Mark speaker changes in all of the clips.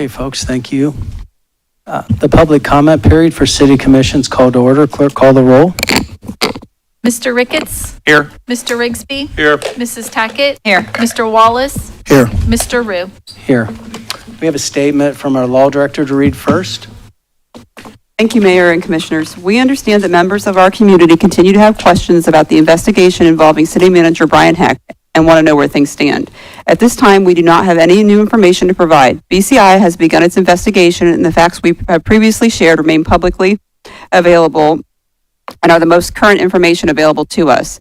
Speaker 1: Okay, folks, thank you. The public comment period for city commissions called to order. Clerk, call the roll.
Speaker 2: Mr. Ricketts?
Speaker 3: Here.
Speaker 2: Mr. Rigsby?
Speaker 3: Here.
Speaker 2: Mrs. Tackett? Here. Mr. Wallace?
Speaker 1: Here.
Speaker 2: Mr. Rue?
Speaker 1: Here. We have a statement from our law director to read first.
Speaker 4: Thank you, Mayor and Commissioners. We understand that members of our community continue to have questions about the investigation involving City Manager Brian Heck and want to know where things stand. At this time, we do not have any new information to provide. BCI has begun its investigation, and the facts we have previously shared remain publicly available and are the most current information available to us.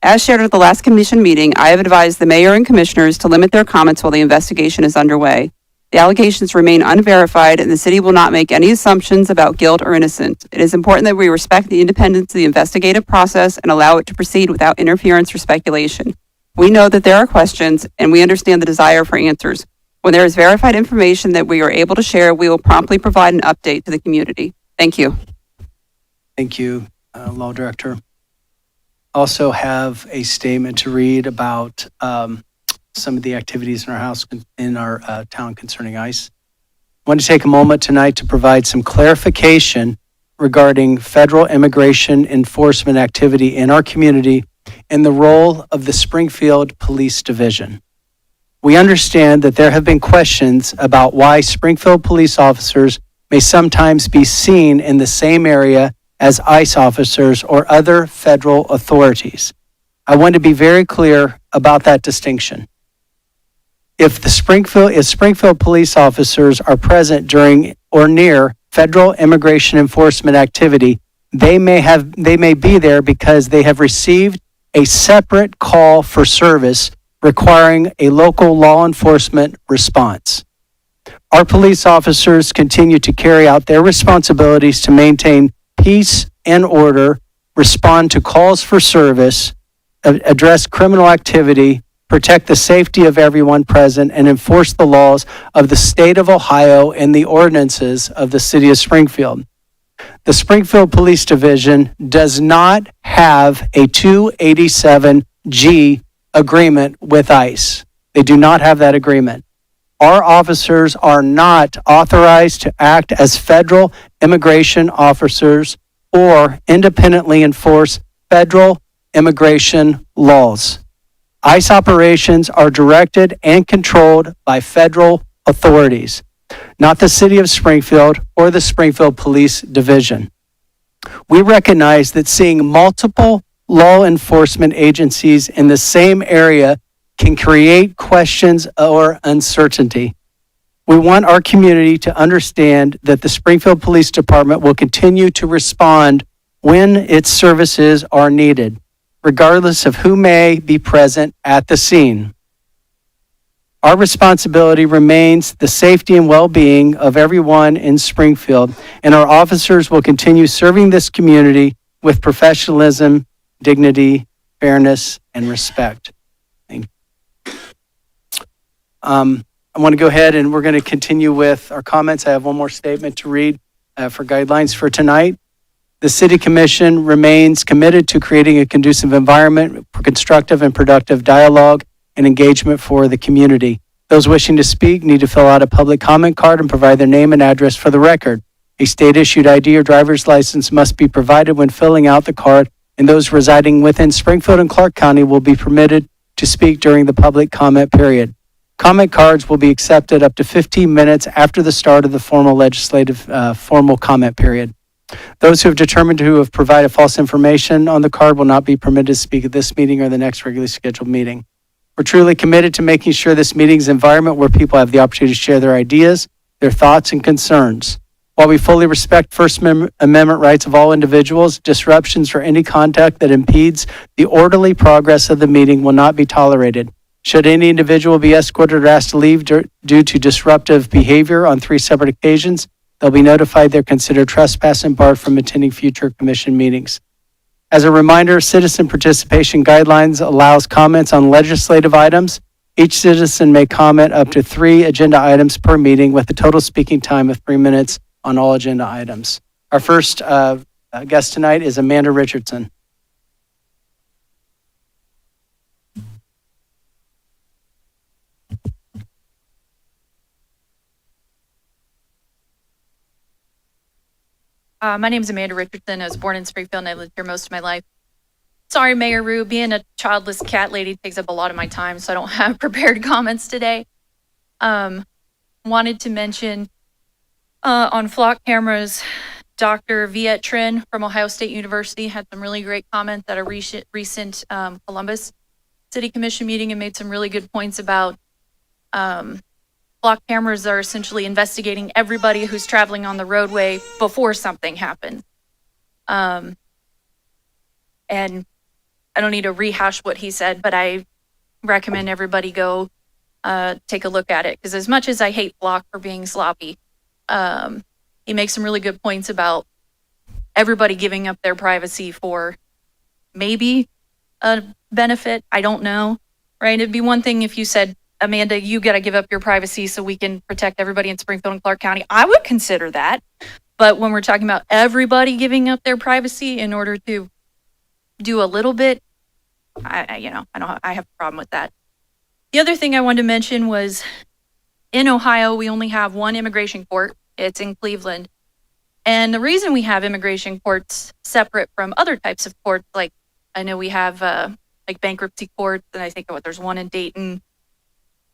Speaker 4: As shared at the last commission meeting, I have advised the Mayor and Commissioners to limit their comments while the investigation is underway. The allegations remain unverified, and the city will not make any assumptions about guilt or innocence. It is important that we respect the independence of the investigative process and allow it to proceed without interference or speculation. We know that there are questions, and we understand the desire for answers. When there is verified information that we are able to share, we will promptly provide an update to the community. Thank you.
Speaker 1: Thank you, law director. Also have a statement to read about some of the activities in our town concerning ICE. I want to take a moment tonight to provide some clarification regarding federal immigration enforcement activity in our community and the role of the Springfield Police Division. We understand that there have been questions about why Springfield police officers may sometimes be seen in the same area as ICE officers or other federal authorities. I want to be very clear about that distinction. If Springfield police officers are present during or near federal immigration enforcement activity, they may be there because they have received a separate call for service requiring a local law enforcement response. Our police officers continue to carry out their responsibilities to maintain peace and order, respond to calls for service, address criminal activity, protect the safety of everyone present, and enforce the laws of the state of Ohio and the ordinances of the city of Springfield. The Springfield Police Division does not have a 287G agreement with ICE. They do not have that agreement. Our officers are not authorized to act as federal immigration officers or independently enforce federal immigration laws. ICE operations are directed and controlled by federal authorities, not the city of Springfield or the Springfield Police Division. We recognize that seeing multiple law enforcement agencies in the same area can create questions or uncertainty. We want our community to understand that the Springfield Police Department will continue to respond when its services are needed, regardless of who may be present at the scene. Our responsibility remains the safety and well-being of everyone in Springfield, and our officers will continue serving this community with professionalism, dignity, fairness, and respect. Thank you. I want to go ahead and we're going to continue with our comments. I have one more statement to read for guidelines for tonight. The City Commission remains committed to creating a conducive environment for constructive and productive dialogue and engagement for the community. Those wishing to speak need to fill out a public comment card and provide their name and address for the record. A state-issued ID or driver's license must be provided when filling out the card, and those residing within Springfield and Clark County will be permitted to speak during the public comment period. Comment cards will be accepted up to 15 minutes after the start of the formal comment period. Those who have determined to have provided false information on the card will not be permitted to speak at this meeting or the next regularly scheduled meeting. We're truly committed to making sure this meeting is an environment where people have the opportunity to share their ideas, their thoughts, and concerns. While we fully respect First Amendment rights of all individuals, disruptions or any conduct that impedes the orderly progress of the meeting will not be tolerated. Should any individual be escorted or asked to leave due to disruptive behavior on 3 separate occasions, they'll be notified they're considered trespass and barred from attending future commission meetings. As a reminder, citizen participation guidelines allows comments on legislative items. Each citizen may comment up to 3 agenda items per meeting with a total speaking time of 3 minutes on all agenda items. Our first guest tonight is Amanda Richardson.
Speaker 2: My name is Amanda Richardson. I was born in Springfield and I've lived here most of my life. Sorry, Mayor Rue, being a childless cat lady takes up a lot of my time, so I don't have prepared comments today. Wanted to mention on flock cameras, Dr. Viet Trin from Ohio State University had some really great comments at a recent Columbus City Commission meeting and made some really good points about flock cameras are essentially investigating everybody who's traveling on the roadway before something happens. And I don't need to rehash what he said, but I recommend everybody go take a look at it. Because as much as I hate Flock for being sloppy, he makes some really good points about everybody giving up their privacy for maybe a benefit. I don't know, right? It'd be one thing if you said, Amanda, you got to give up your privacy so we can protect everybody in Springfield and Clark County. I would consider that. But when we're talking about everybody giving up their privacy in order to do a little bit, I have a problem with that. The other thing I wanted to mention was in Ohio, we only have one immigration court. It's in Cleveland. And the reason we have immigration courts separate from other types of courts, like I know we have like bankruptcy courts, and I think there's one in Dayton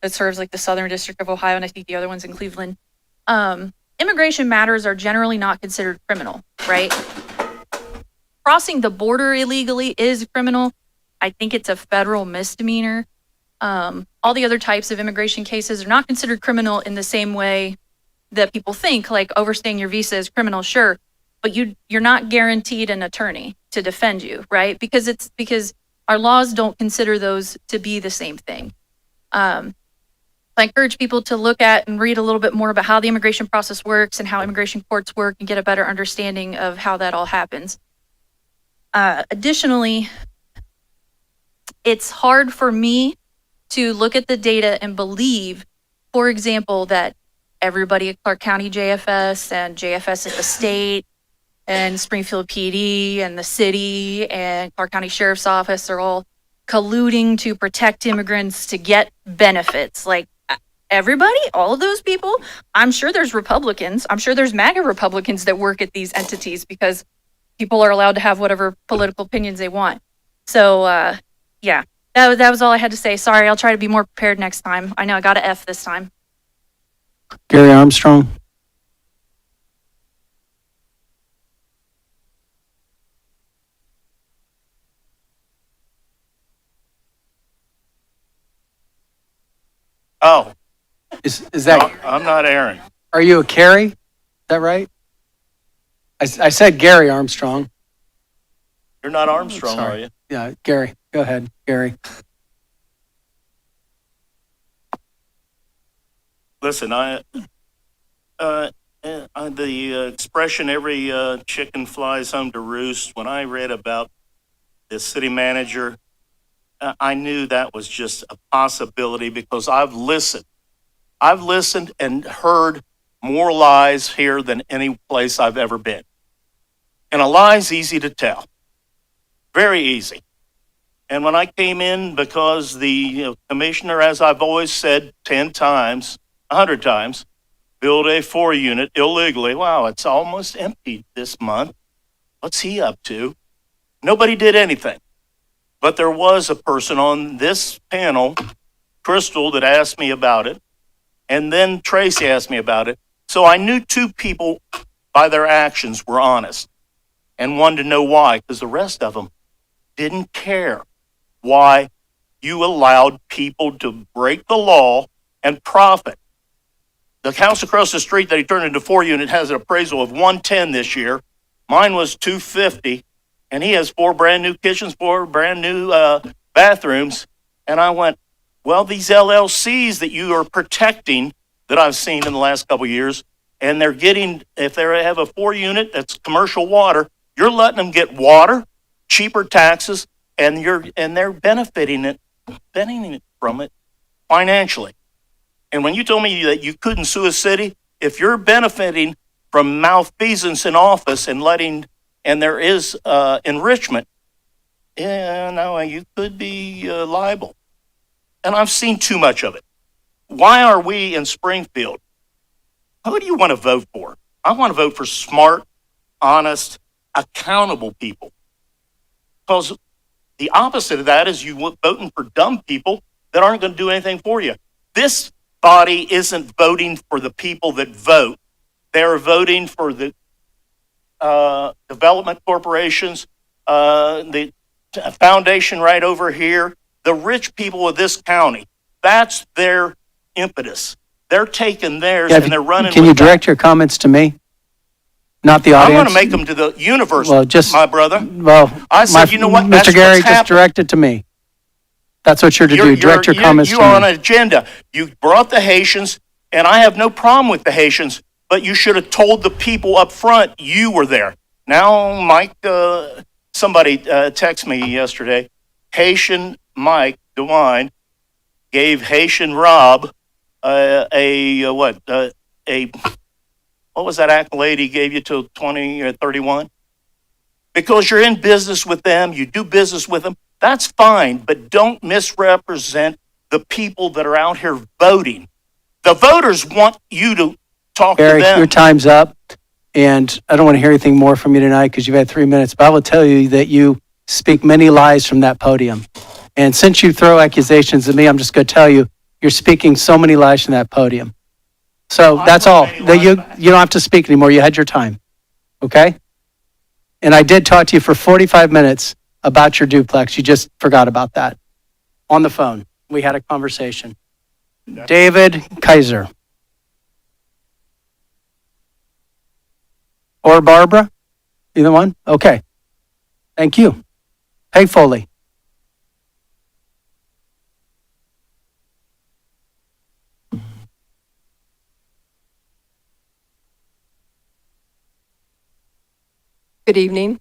Speaker 2: that serves like the Southern District of Ohio, and I think the other one's in Cleveland. Immigration matters are generally not considered criminal, right? Crossing the border illegally is criminal. I think it's a federal misdemeanor. All the other types of immigration cases are not considered criminal in the same way that people think, like overstaying your visa is criminal, sure, but you're not guaranteed an attorney to defend you, right? Because our laws don't consider those to be the same thing. I encourage people to look at and read a little bit more about how the immigration process works and how immigration courts work and get a better understanding of how that all happens. Additionally, it's hard for me to look at the data and believe, for example, that everybody at Clark County JFS and JFS at the state and Springfield PD and the city and Clark County Sheriff's Office are all colluding to protect immigrants to get benefits. Like everybody, all of those people, I'm sure there's Republicans. I'm sure there's MAGA Republicans that work at these entities because people are allowed to have whatever political opinions they want. So, yeah, that was all I had to say. Sorry, I'll try to be more prepared next time. I know I got an F this time.
Speaker 1: Gary Armstrong.
Speaker 3: Oh,
Speaker 1: Is that,
Speaker 3: no, I'm not Aaron.
Speaker 1: are you a Carrie? Is that right? I said Gary Armstrong.
Speaker 3: You're not Armstrong,
Speaker 1: Sorry.
Speaker 3: are you?
Speaker 1: Yeah, Gary. Go ahead, Gary.
Speaker 3: Listen, the expression "every chicken flies home to roost." When I read about the city manager, I knew that was just a possibility because I've listened and heard more lies here than any place I've ever been. And a lie's easy to tell, very easy. And when I came in, because the commissioner, as I've always said 10 times, 100 times, build a 4-unit illegally. Wow, it's almost empty this month. What's he up to? Nobody did anything. But there was a person on this panel, Crystal, that asked me about it. And then Tracy asked me about it. So I knew 2 people by their actions were honest and wanted to know why, because the rest of them didn't care why you allowed people to break the law and profit. The house across the street that he turned into 4-unit has an appraisal of 110 this year. Mine was 250, and he has 4 brand new kitchens, 4 brand new bathrooms. And I went, well, these LLCs that you are protecting that I've seen in the last couple of years, and they're getting, if they have a 4-unit that's commercial water, you're letting them get water, cheaper taxes, and they're benefiting from it financially. And when you told me that you couldn't sue a city, if you're benefiting from malfeasance in office and there is enrichment, you could be liable. And I've seen too much of it. Why are we in Springfield? Who do you want to vote for? I want to vote for smart, honest, accountable people. Because the opposite of that is voting for dumb people that aren't going to do anything for you. This body isn't voting for the people that vote. They're voting for the development corporations, the foundation right over here, the rich people of this county. That's their impetus. They're taking theirs and they're running
Speaker 1: Can
Speaker 3: with
Speaker 1: you
Speaker 3: that.
Speaker 1: direct your comments to me? Not the
Speaker 3: I'm
Speaker 1: audience?
Speaker 3: going to make them to the universe,
Speaker 1: Well, just-
Speaker 3: my brother.
Speaker 1: Well,
Speaker 3: I said, you know what? That's
Speaker 1: Mr. Gary,
Speaker 3: what's
Speaker 1: just
Speaker 3: happening.
Speaker 1: direct it to me. That's what you're to do. Direct your comments
Speaker 3: You
Speaker 1: to
Speaker 3: are on
Speaker 1: me.
Speaker 3: an agenda. You brought the Haitians, and I have no problem with the Haitians, but you should have told the people up front you were there. Now, Mike, somebody texted me yesterday. Haitian Mike DeWine gave Haitian Rob what was that accolade he gave you till 20 or 31? Because you're in business with them, you do business with them, that's fine, but don't misrepresent the people that are out here voting. The voters want you to talk
Speaker 1: Gary,
Speaker 3: to them.
Speaker 1: your time's up, and I don't want to hear anything more from you tonight because you've had 3 minutes, but I will tell you that you speak many lies from that podium. And since you throw accusations at me, I'm just going to tell you, you're speaking so many lies from that podium. So
Speaker 3: I
Speaker 1: that's
Speaker 3: don't
Speaker 1: all.
Speaker 3: have any
Speaker 1: That you
Speaker 3: lies back.
Speaker 1: don't have to speak anymore. You had your time. Okay? And I did talk to you for 45 minutes about your duplex. You just forgot about that. On the phone. We had a conversation. David Kaiser. Or Barbara? Either one? Okay. Thank you. Peg Foley.
Speaker 5: Good evening.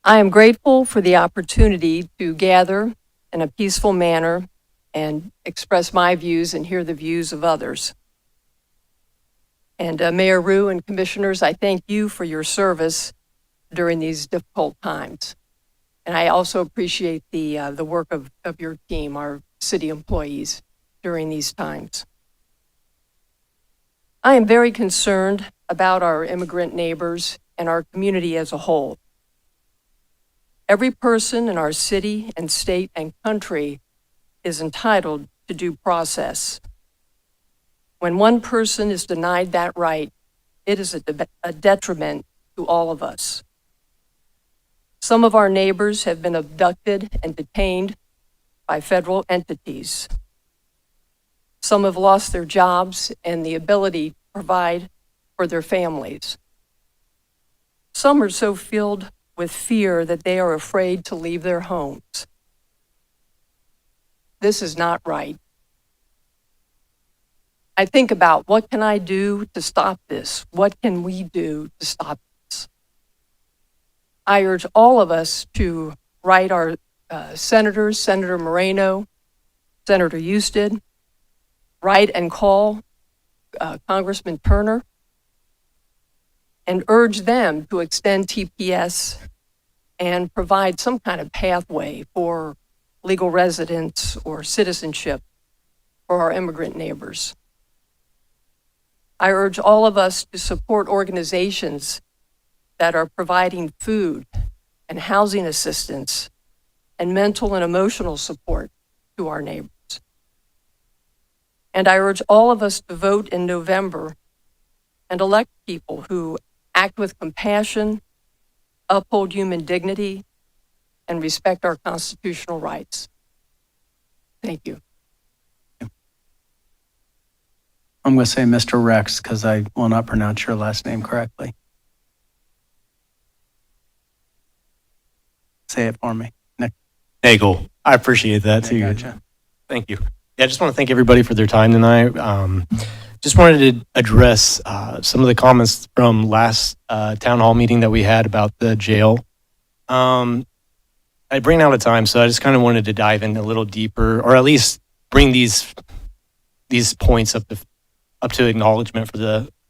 Speaker 5: I am grateful for the opportunity to gather in a peaceful manner and express my views and hear the views of others. And Mayor Rue and Commissioners, I thank you for your service during these difficult times. And I also appreciate the work of your team, our city employees, during these times. I am very concerned about our immigrant neighbors and our community as a whole. Every person in our city and state and country is entitled to due process. When one person is denied that right, it is a detriment to all of us. Some of our neighbors have been abducted and detained by federal entities. Some have lost their jobs and the ability to provide for their families. Some are so filled with fear that they are afraid to leave their homes. This is not right. I think about what can I do to stop this? What can we do to stop this? I urge all of us to write our senators, Senator Moreno, Senator Husted, write and call Congressman Turner, and urge them to extend TPS and provide some kind of pathway for legal residence or citizenship for our immigrant neighbors. I urge all of us to support organizations that are providing food and housing assistance and mental and emotional support to our neighbors. And I urge all of us to vote in November and elect people who act with compassion, uphold human dignity, and respect our constitutional rights. Thank you.
Speaker 1: I'm going to say Mr. Rex because I will not pronounce your last name correctly. Say it for me. Nick.
Speaker 6: Nagel. I appreciate that
Speaker 1: I
Speaker 6: too.
Speaker 1: gotcha.
Speaker 6: Thank you. Yeah, I just want to thank everybody for their time tonight. Just wanted to address some of the comments from last town hall meeting that we had about the jail. I ran out of time, so I just kind of wanted to dive in a little deeper, or at least bring these points up to acknowledgement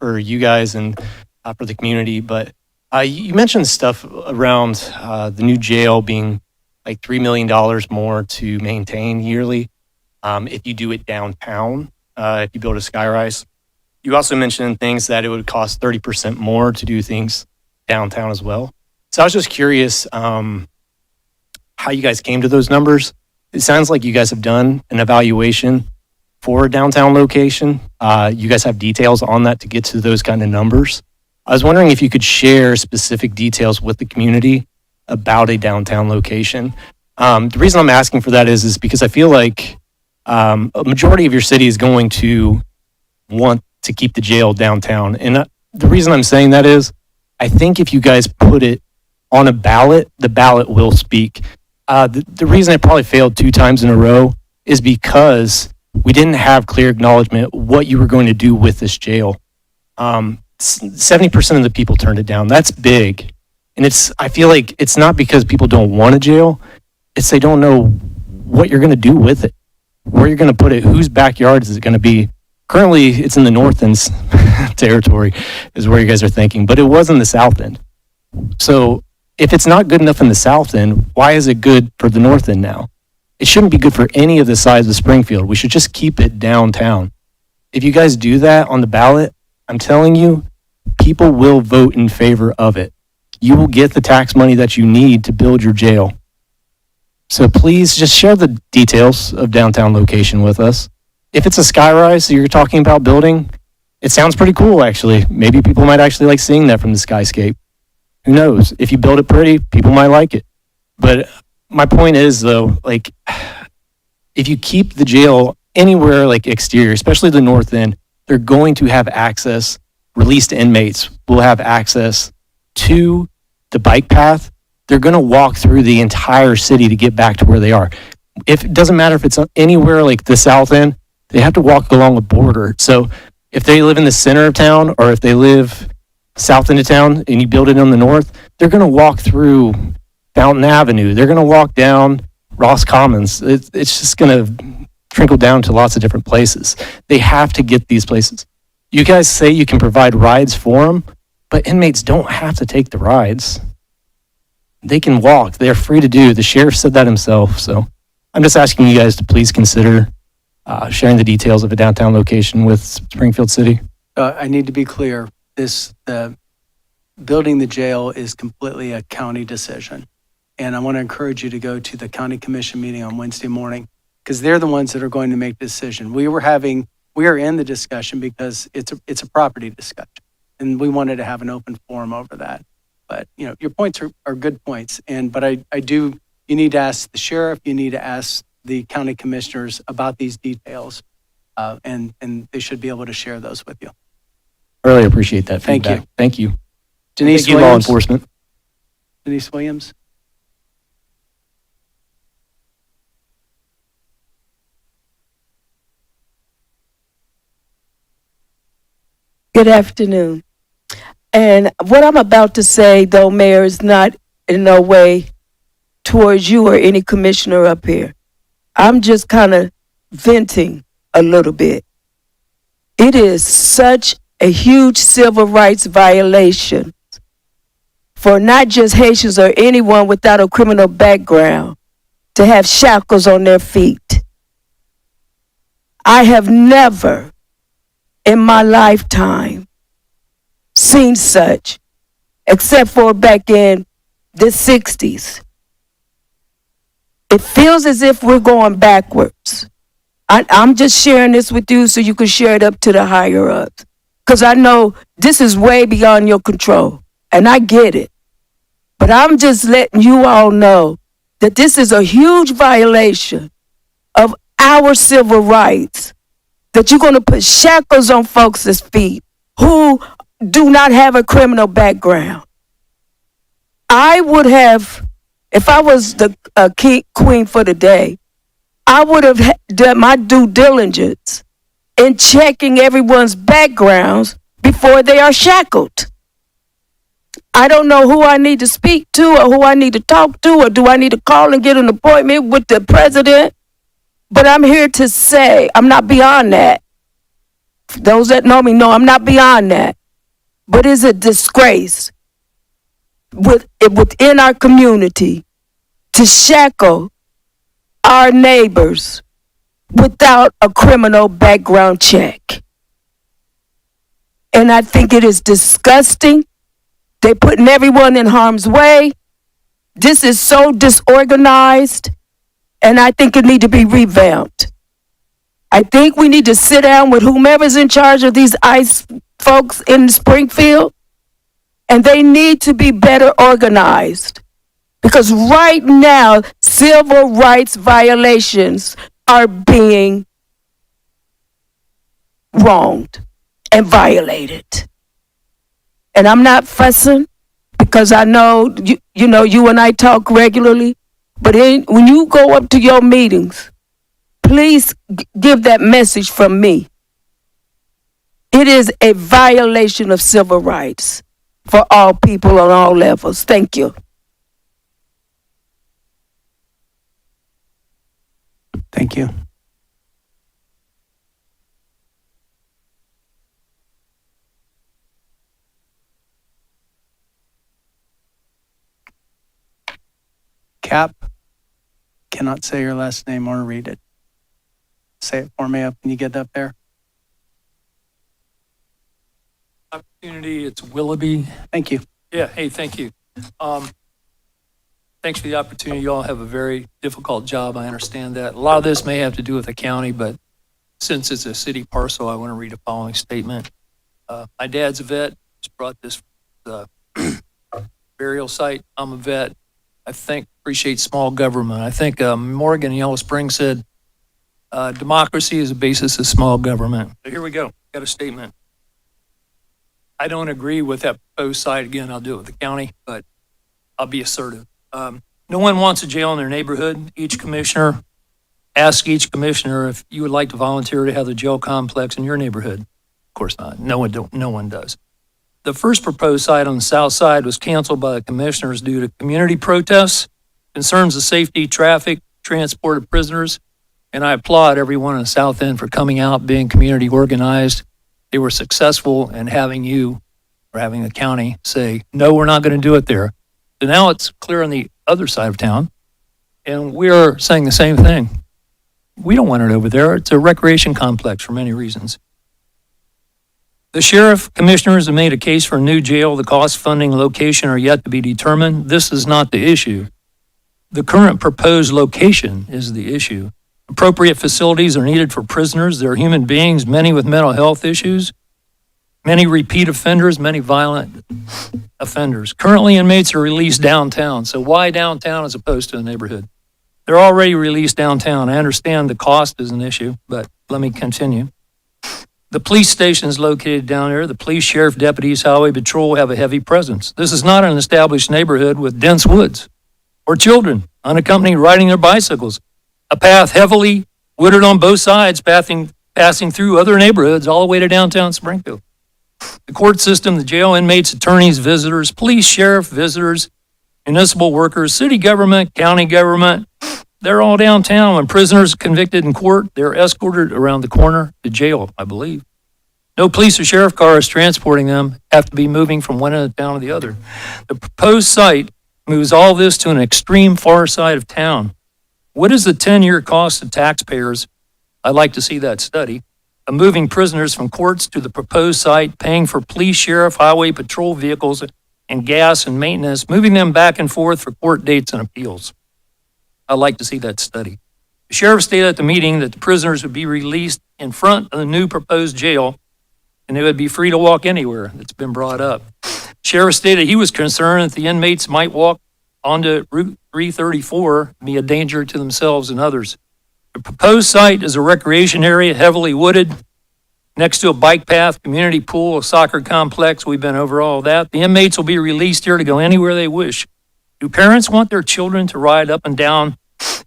Speaker 6: for you guys and for the community. But you mentioned stuff around the new jail being like $3 million more to maintain yearly if you do it downtown, if you build a skyrise. You also mentioned things that it would cost 30% more to do things downtown as well. So I was just curious how you guys came to those numbers. It sounds like you guys have done an evaluation for a downtown location. You guys have details on that to get to those kind of numbers. I was wondering if you could share specific details with the community about a downtown location. The reason I'm asking for that is because I feel like a majority of your city is going to want to keep the jail downtown. And the reason I'm saying that is I think if you guys put it on a ballot, the ballot will speak. The reason it probably failed 2 times in a row is because we didn't have clear acknowledgement what you were going to do with this jail. 70% of the people turned it down. That's big. And I feel like it's not because people don't want a jail. It's they don't know what you're going to do with it, where you're going to put it, whose backyard is it going to be. Currently, it's in the north end territory is where you guys are thinking, but it was in the south end. So if it's not good enough in the south end, why is it good for the north end now? It shouldn't be good for any of the sides of Springfield. We should just keep it downtown. If you guys do that on the ballot, I'm telling you, people will vote in favor of it. You will get the tax money that you need to build your jail. So please just share the details of downtown location with us. If it's a skyrise that you're talking about building, it sounds pretty cool, actually. Maybe people might actually like seeing that from the skyscape. Who knows? If you build it pretty, people might like it. But my point is, though, like, if you keep the jail anywhere like exterior, especially the north end, they're going to have access. Released inmates will have access to the bike path. They're going to walk through the entire city to get back to where they are. If it doesn't matter if it's anywhere like the south end, they have to walk along a border. So if they live in the center of town or if they live south end of town and you build it on the north, they're going to walk through Fountain Avenue. They're going to walk down Ross Commons. It's just going to trickle down to lots of different places. They have to get these places. You guys say you can provide rides for them, but inmates don't have to take the rides. They can walk. They're free to do. The sheriff said that himself. So I'm just asking you guys to please consider sharing the details of a downtown location with Springfield City.
Speaker 1: I need to be clear. Building the jail is completely a county decision. And I want to encourage you to go to the county commission meeting on Wednesday morning because they're the ones that are going to make the decision. We are in the discussion because it's a property discussion. And we wanted to have an open forum over that. But, your points are good points. But you need to ask the sheriff, you need to ask the county commissioners about these details. And they should be able to share those with you.
Speaker 6: I really appreciate that
Speaker 1: Thank
Speaker 6: feedback.
Speaker 1: you.
Speaker 6: Thank you.
Speaker 1: Denise
Speaker 6: Thank you, law
Speaker 1: Williams.
Speaker 6: enforcement.
Speaker 1: Denise Williams.
Speaker 7: Good afternoon. And what I'm about to say, though, Mayor, is not in no way towards you or any commissioner up here. I'm just kind of venting a little bit. It is such a huge civil rights violation for not just Haitians or anyone without a criminal background to have shackles on their feet. I have never in my lifetime seen such, except for back in the 60s. It feels as if we're going backwards. I'm just sharing this with you so you can share it up to the higher ups. Because I know this is way beyond your control, and I get it. But I'm just letting you all know that this is a huge violation of our civil rights, that you're going to put shackles on folks' feet who do not have a criminal background. I would have, if I was the queen for the day, I would have done my due diligence in checking everyone's backgrounds before they are shackled. I don't know who I need to speak to or who I need to talk to, or do I need to call and get an appointment with the president? But I'm here to say I'm not beyond that. Those that know me know I'm not beyond that. But it's a disgrace within our community to shackle our neighbors without a criminal background check. And I think it is disgusting. They're putting everyone in harm's way. This is so disorganized, and I think it need to be revamped. I think we need to sit down with whomever's in charge of these ICE folks in Springfield, and they need to be better organized. Because right now, civil rights violations are being wronged and violated. And I'm not fussing because I know, you know, you and I talk regularly, but when you go up to your meetings, please give that message from me. It is a violation of civil rights for all people on all levels. Thank you.
Speaker 1: Thank you. Cap, cannot say your last name or read it. Say it for me up when you get up there.
Speaker 8: Opportunity, it's Willoughby.
Speaker 1: Thank you.
Speaker 8: Yeah, hey, thank you. Thanks for the opportunity. You all have a very difficult job. I understand that. A lot of this may have to do with the county, but since it's a city parcel, I want to read the following statement. My dad's a vet. Just brought this burial site. I'm a vet. I appreciate small government. I think Morgan Yellow Springs said, democracy is the basis of small government. So here we go. Got a statement. I don't agree with that proposed site. Again, I'll do it with the county, but I'll be assertive. No one wants a jail in their neighborhood. Ask each commissioner if you would like to volunteer to have the jail complex in your neighborhood. Of course not. No one does. The first proposed site on the south side was canceled by the commissioners due to community protests, concerns of safety, traffic, transport of prisoners, and I applaud everyone on the south end for coming out, being community organized. They were successful in having the county say, no, we're not going to do it there. So now it's clear on the other side of town, and we're saying the same thing. We don't want it over there. It's a recreation complex for many reasons. The sheriff commissioners have made a case for a new jail. The cost, funding, location are yet to be determined. This is not the issue. The current proposed location is the issue. Appropriate facilities are needed for prisoners. They're human beings, many with mental health issues, many repeat offenders, many violent offenders. Currently, inmates are released downtown. So why downtown as opposed to the neighborhood? They're already released downtown. I understand the cost is an issue, but let me continue. The police station is located down there. The police, sheriff, deputies, highway patrol have a heavy presence. This is not an established neighborhood with dense woods or children unaccompanied riding their bicycles. A path heavily wooded on both sides, passing through other neighborhoods all the way to downtown Springfield. The court system, the jail, inmates, attorneys, visitors, police, sheriff, visitors, municipal workers, city government, county government, they're all downtown. When prisoners are convicted in court, they're escorted around the corner to jail, I believe. No police or sheriff cars transporting them, have to be moving from one end of town to the other. The proposed site moves all this to an extreme far side of town. What is the 10-year cost to taxpayers? I'd like to see that study. Of moving prisoners from courts to the proposed site, paying for police, sheriff, highway patrol vehicles, and gas and maintenance, moving them back and forth for court dates and appeals. I'd like to see that study. The sheriff stated at the meeting that the prisoners would be released in front of the new proposed jail, and they would be free to walk anywhere. That's been brought up. Sheriff stated he was concerned that the inmates might walk onto Route 334 and be a danger to themselves and others. The proposed site is a recreation area, heavily wooded, next to a bike path, community pool, a soccer complex. We've been over all that. The inmates will be released here to go anywhere they wish. Do parents want their children to ride up and down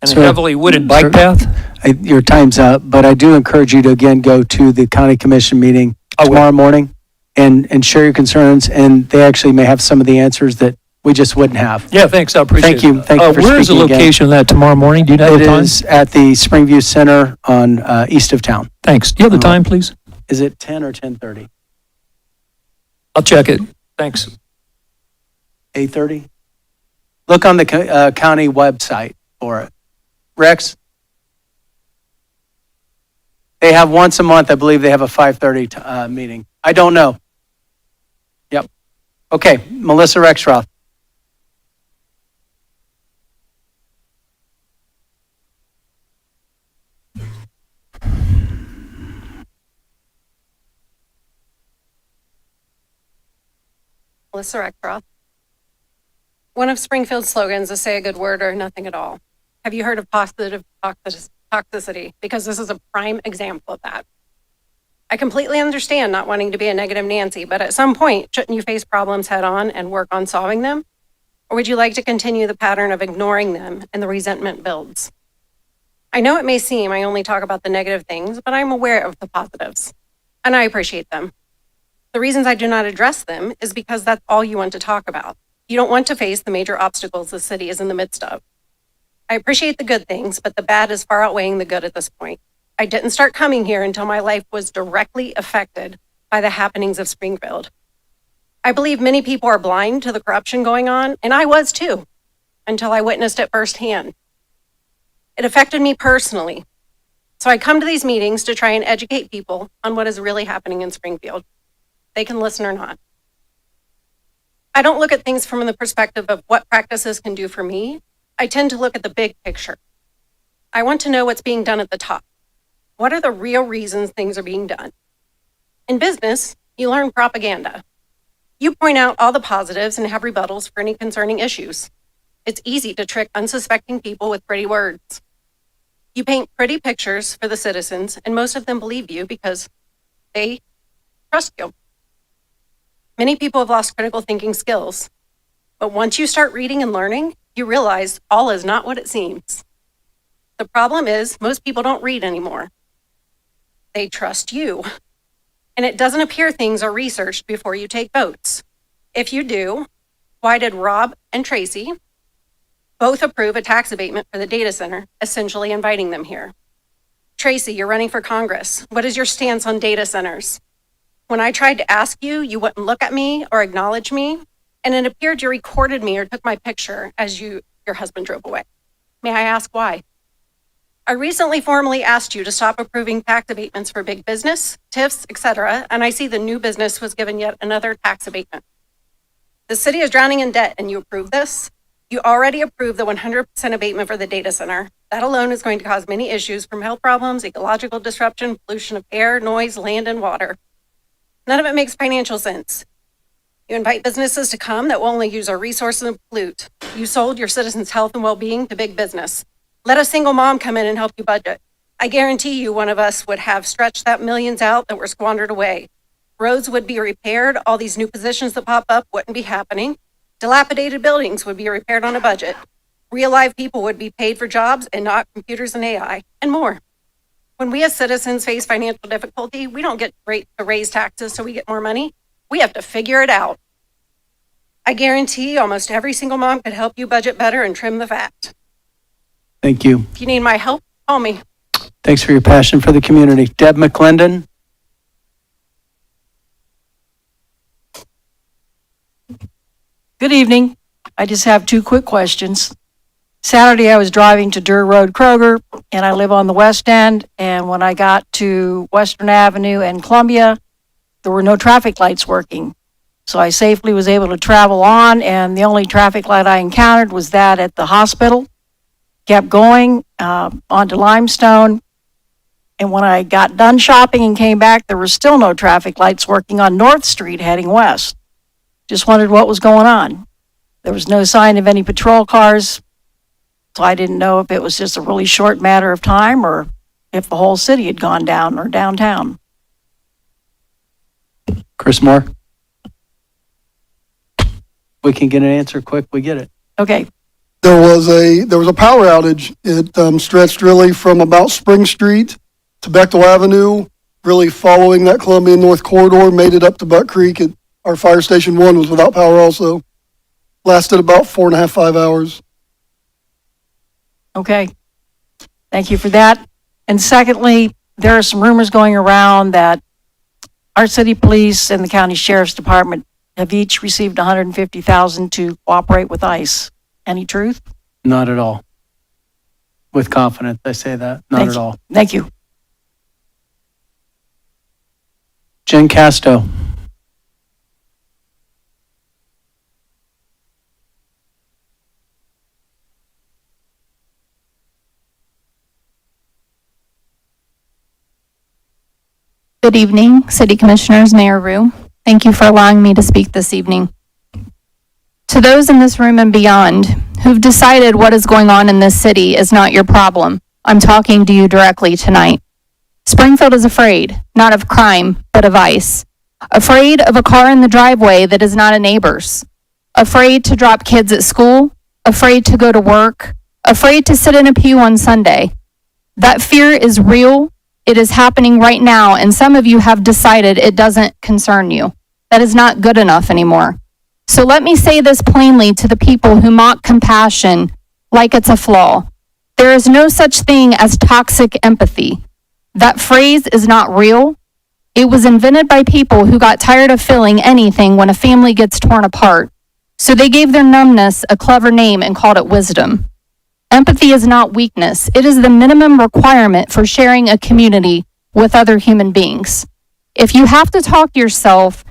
Speaker 8: a
Speaker 1: Sir,
Speaker 8: heavily wooded bike
Speaker 1: sir,
Speaker 8: path?
Speaker 1: Your time's up, but I do encourage you to again go to the county commission meeting tomorrow morning and share your concerns, and they actually may have some of the answers that we just wouldn't have.
Speaker 8: Yeah, thanks. I appreciate
Speaker 1: Thank you.
Speaker 8: it.
Speaker 1: Thank you for
Speaker 8: Where is the
Speaker 1: speaking again.
Speaker 8: location of that tomorrow morning? Do you know
Speaker 1: It
Speaker 8: the time?
Speaker 1: is at the Springview Center on east of town.
Speaker 8: Thanks. Do you have the time, please?
Speaker 1: Is it 10 or 10:30?
Speaker 8: I'll check it. Thanks.
Speaker 1: 8:30? Look on the county website for it. Rex? They have once a month, I believe they have a 5:30 meeting. I don't know. Okay, Melissa Rexroth.
Speaker 9: Melissa Rexroth. One of Springfield's slogans is say a good word or nothing at all. Have you heard of positive toxicity? Because this is a prime example of that. I completely understand not wanting to be a negative Nancy, but at some point, shouldn't you face problems head on and work on solving them? Or would you like to continue the pattern of ignoring them and the resentment builds? I know it may seem I only talk about the negative things, but I'm aware of the positives, and I appreciate them. The reasons I do not address them is because that's all you want to talk about. You don't want to face the major obstacles the city is in the midst of. I appreciate the good things, but the bad is far outweighing the good at this point. I didn't start coming here until my life was directly affected by the happenings of Springfield. I believe many people are blind to the corruption going on, and I was too, until I witnessed it firsthand. It affected me personally. So I come to these meetings to try and educate people on what is really happening in Springfield. They can listen or not. I don't look at things from the perspective of what practices can do for me. I tend to look at the big picture. I want to know what's being done at the top. What are the real reasons things are being done? In business, you learn propaganda. You point out all the positives and have rebuttals for any concerning issues. It's easy to trick unsuspecting people with pretty words. You paint pretty pictures for the citizens, and most of them believe you because they trust you. Many people have lost critical thinking skills, but once you start reading and learning, you realize all is not what it seems. The problem is most people don't read anymore. They trust you. And it doesn't appear things are researched before you take votes. If you do, why did Rob and Tracy both approve a tax abatement for the data center, essentially inviting them here? Tracy, you're running for Congress. What is your stance on data centers? When I tried to ask you, you wouldn't look at me or acknowledge me, and it appeared you recorded me or took my picture as your husband drove away. May I ask why? I recently formally asked you to stop approving tax abatements for big business, TIFs, etc., and I see the new business was given yet another tax abatement. The city is drowning in debt, and you approve this? You already approved the 100% abatement for the data center. That alone is going to cause many issues from health problems, ecological disruption, pollution of air, noise, land, and water. None of it makes financial sense. You invite businesses to come that will only use our resources and pollute. You sold your citizens' health and well-being to big business. Let a single mom come in and help you budget. I guarantee you one of us would have stretched that millions out that were squandered away. Roads would be repaired. All these new positions that pop up wouldn't be happening. Dilapidated buildings would be repaired on a budget. Real live people would be paid for jobs and not computers and AI, and more. When we as citizens face financial difficulty, we don't get to raise taxes so we get more money. We have to figure it out. I guarantee almost every single mom could help you budget better and trim the fat.
Speaker 1: Thank you.
Speaker 9: If you need my help, call me.
Speaker 1: Thanks for your passion for the community. Deb McClendon.
Speaker 10: Good evening. I just have two quick questions. Saturday, I was driving to Durr Road Kroger, and I live on the west end. And when I got to Western Avenue and Columbia, there were no traffic lights working. So I safely was able to travel on, and the only traffic light I encountered was that at the hospital. Kept going onto Limestone. And when I got done shopping and came back, there were still no traffic lights working on North Street heading west. Just wondered what was going on. There was no sign of any patrol cars. So I didn't know if it was just a really short matter of time or if the whole city had gone down or downtown.
Speaker 1: Chris Moore. We can get an answer quick, we get it.
Speaker 10: Okay,
Speaker 11: There was a power outage. It stretched really from about Spring Street to Bechtel Avenue, really following that Columbia North corridor, made it up to Buck Creek. Our fire station 1 was without power also. Lasted about 4.5, 5 hours.
Speaker 10: okay. Thank you for that. And secondly, there are some rumors going around that our city police and the county sheriff's department have each received $150,000 to cooperate with ICE. Any truth?
Speaker 1: Not at all. With confidence, I say that. Not
Speaker 10: Thank
Speaker 1: at
Speaker 10: you.
Speaker 1: all.
Speaker 10: Thank you.
Speaker 1: Jen Casto.
Speaker 12: Good evening, City Commissioners, Mayor Rue. Thank you for allowing me to speak this evening. To those in this room and beyond who've decided what is going on in this city is not your problem, I'm talking to you directly tonight. Springfield is afraid, not of crime, but of ICE. Afraid of a car in the driveway that is not a neighbor's. Afraid to drop kids at school. Afraid to go to work. Afraid to sit in a pew on Sunday. That fear is real. It is happening right now, and some of you have decided it doesn't concern you. That is not good enough anymore. So let me say this plainly to the people who mock compassion like it's a flaw. There is no such thing as toxic empathy. That phrase is not real. It was invented by people who got tired of feeling anything when a family gets torn apart. So they gave their numbness a clever name and called it wisdom. Empathy is not weakness. It is the minimum requirement for sharing a community with other human beings. If you have to talk yourself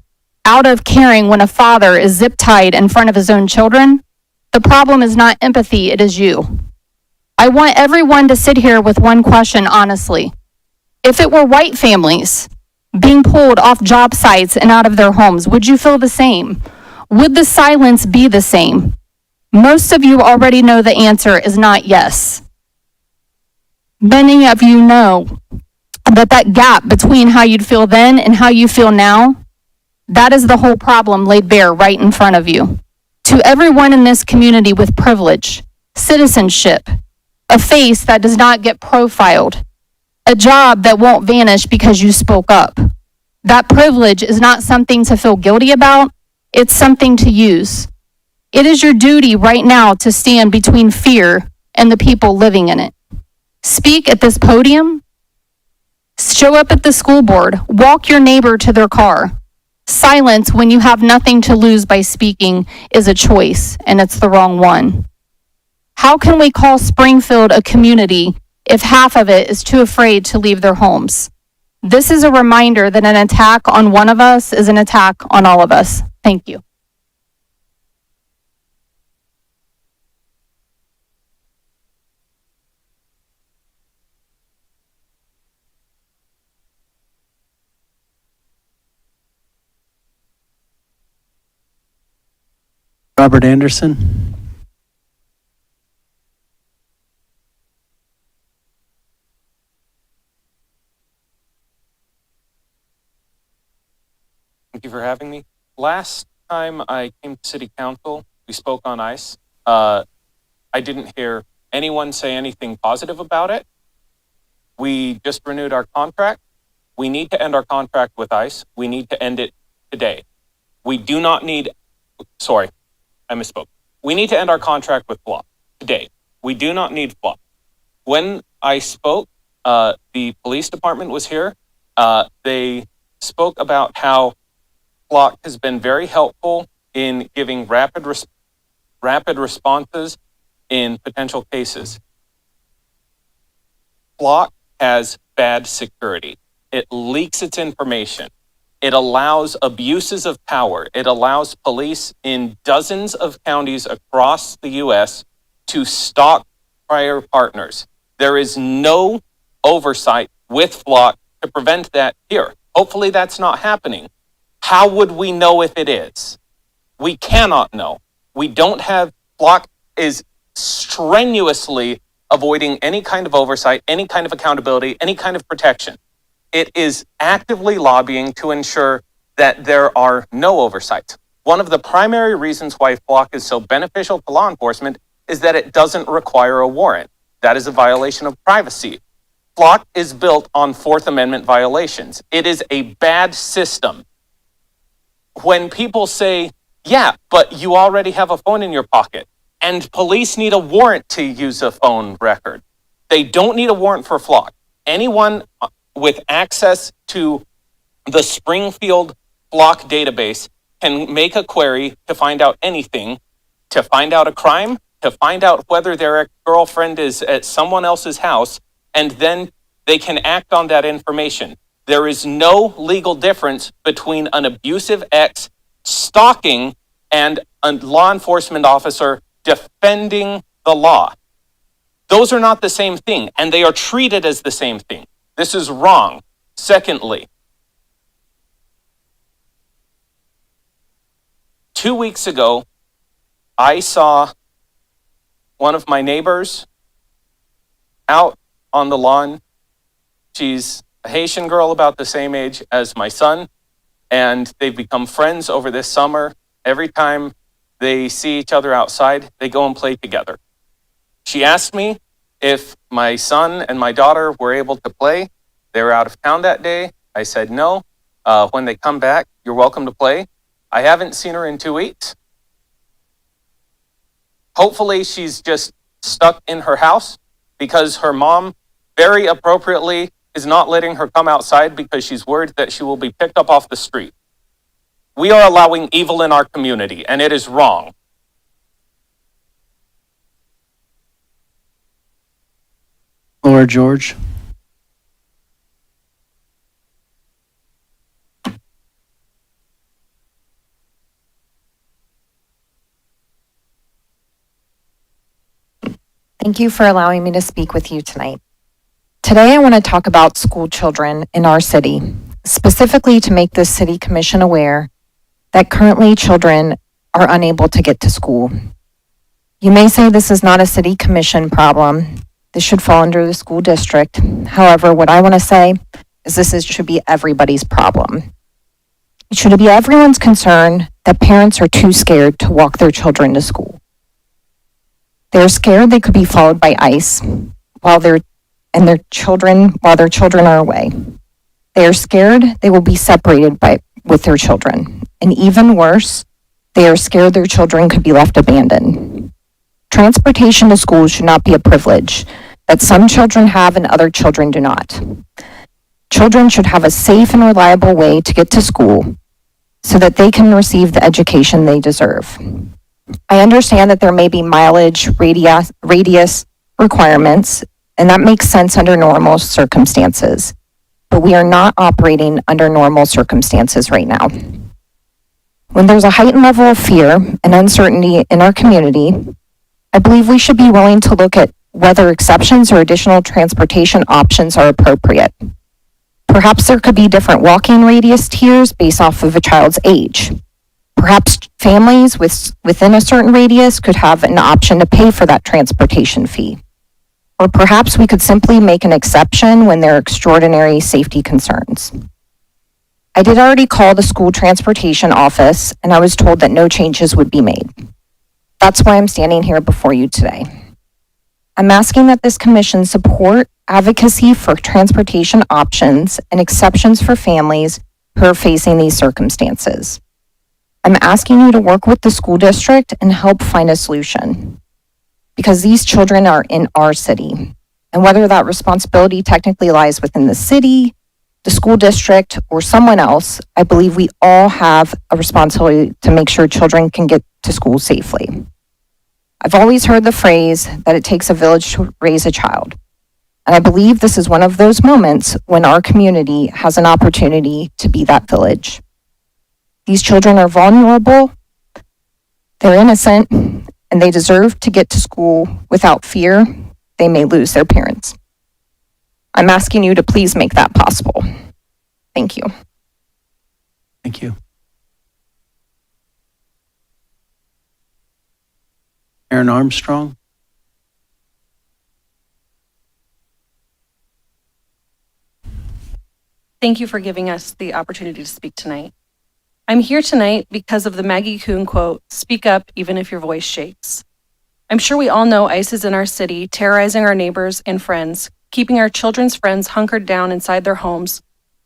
Speaker 12: out of caring when a father is zip-tied in front of his own children, the problem is not empathy, it is you. I want everyone to sit here with one question honestly. If it were white families being pulled off job sites and out of their homes, would you feel the same? Would the silence be the same? Most of you already know the answer is not yes. Many of you know that gap between how you'd feel then and how you feel now, that is the whole problem laid bare right in front of you. To everyone in this community with privilege, citizenship, a face that does not get profiled, a job that won't vanish because you spoke up. That privilege is not something to feel guilty about, it's something to use. It is your duty right now to stand between fear and the people living in it. Speak at this podium, show up at the school board, walk your neighbor to their car. Silence when you have nothing to lose by speaking is a choice, and it's the wrong one. How can we call Springfield a community if half of it is too afraid to leave their homes? This is a reminder that an attack on one of us is an attack on all of us. Thank you.
Speaker 1: Robert Anderson.
Speaker 13: Thank you for having me. Last time I came to City Council, we spoke on ICE. I didn't hear anyone say anything positive about it. We just renewed our contract. We need to end our contract with ICE. We need to end it today. We do not need, sorry, I misspoke. We need to end our contract with Flock today. We do not need Flock. When I spoke, the police department was here. They spoke about how Flock has been very helpful in giving rapid responses in potential cases. Flock has bad security. It leaks its information. It allows abuses of power. It allows police in dozens of counties across the U.S. to stalk prior partners. There is no oversight with Flock to prevent that here. Hopefully that's not happening. How would we know if it is? We cannot know. We don't have, Flock is strenuously avoiding any kind of oversight, any kind of accountability, any kind of protection. It is actively lobbying to ensure that there are no oversights. One of the primary reasons why Flock is so beneficial to law enforcement is that it doesn't require a warrant. That is a violation of privacy. Flock is built on Fourth Amendment violations. It is a bad system. When people say, yeah, but you already have a phone in your pocket, and police need a warrant to use a phone record. They don't need a warrant for Flock. Anyone with access to the Springfield Flock database can make a query to find out anything, to find out a crime, to find out whether their girlfriend is at someone else's house, and then they can act on that information. There is no legal difference between an abusive ex stalking and a law enforcement officer defending the law. Those are not the same thing, and they are treated as the same thing. This is wrong. Secondly, 2 weeks ago, I saw one of my neighbors out on the lawn. She's a Haitian girl about the same age as my son, and they've become friends over this summer. Every time they see each other outside, they go and play together. She asked me if my son and my daughter were able to play. They were out of town that day. I said no. When they come back, you're welcome to play. I haven't seen her in 2 weeks. Hopefully she's just stuck in her house because her mom, very appropriately, is not letting her come outside because she's worried that she will be picked up off the street. We are allowing evil in our community, and it is wrong.
Speaker 1: Laura George.
Speaker 14: Thank you for allowing me to speak with you tonight. Today, I want to talk about school children in our city, specifically to make the City Commission aware that currently children are unable to get to school. You may say this is not a City Commission problem. This should fall under the school district. However, what I want to say is should be everybody's problem. It should be everyone's concern that parents are too scared to walk their children to school. They're scared they could be followed by ICE while their children are away. They are scared they will be separated with their children. And even worse, they are scared their children could be left abandoned. Transportation to school should not be a privilege that some children have and other children do not. Children should have a safe and reliable way to get to school so that they can receive the education they deserve. I understand that there may be mileage, radius requirements, and that makes sense under normal circumstances. But we are not operating under normal circumstances right now. When there's a heightened level of fear and uncertainty in our community, I believe we should be willing to look at whether exceptions or additional transportation options are appropriate. Perhaps there could be different walking radius tiers based off of a child's age. Perhaps families within a certain radius could have an option to pay for that transportation fee. Or perhaps we could simply make an exception when there are extraordinary safety concerns. I did already call the school transportation office, and I was told that no changes would be made. That's why I'm standing here before you today. I'm asking that this commission support advocacy for transportation options and exceptions for families who are facing these circumstances. I'm asking you to work with the school district and help find a solution, because these children are in our city. And whether that responsibility technically lies within the city, the school district, or someone else, I believe we all have a responsibility to make sure children can get to school safely. I've always heard the phrase that it takes a village to raise a child. And I believe this is one of those moments when our community has an opportunity to be that village. These children are vulnerable, they're innocent, and they deserve to get to school without fear they may lose their parents. I'm asking you to please make that possible. Thank you.
Speaker 1: Thank you. Aaron Armstrong.
Speaker 15: Thank you for giving us the opportunity to speak tonight. I'm here tonight because of the Maggie Kuhn quote, "Speak up even if your voice shakes." I'm sure we all know ICE is in our city, terrorizing our neighbors and friends, keeping our children's friends hunkered down inside their homes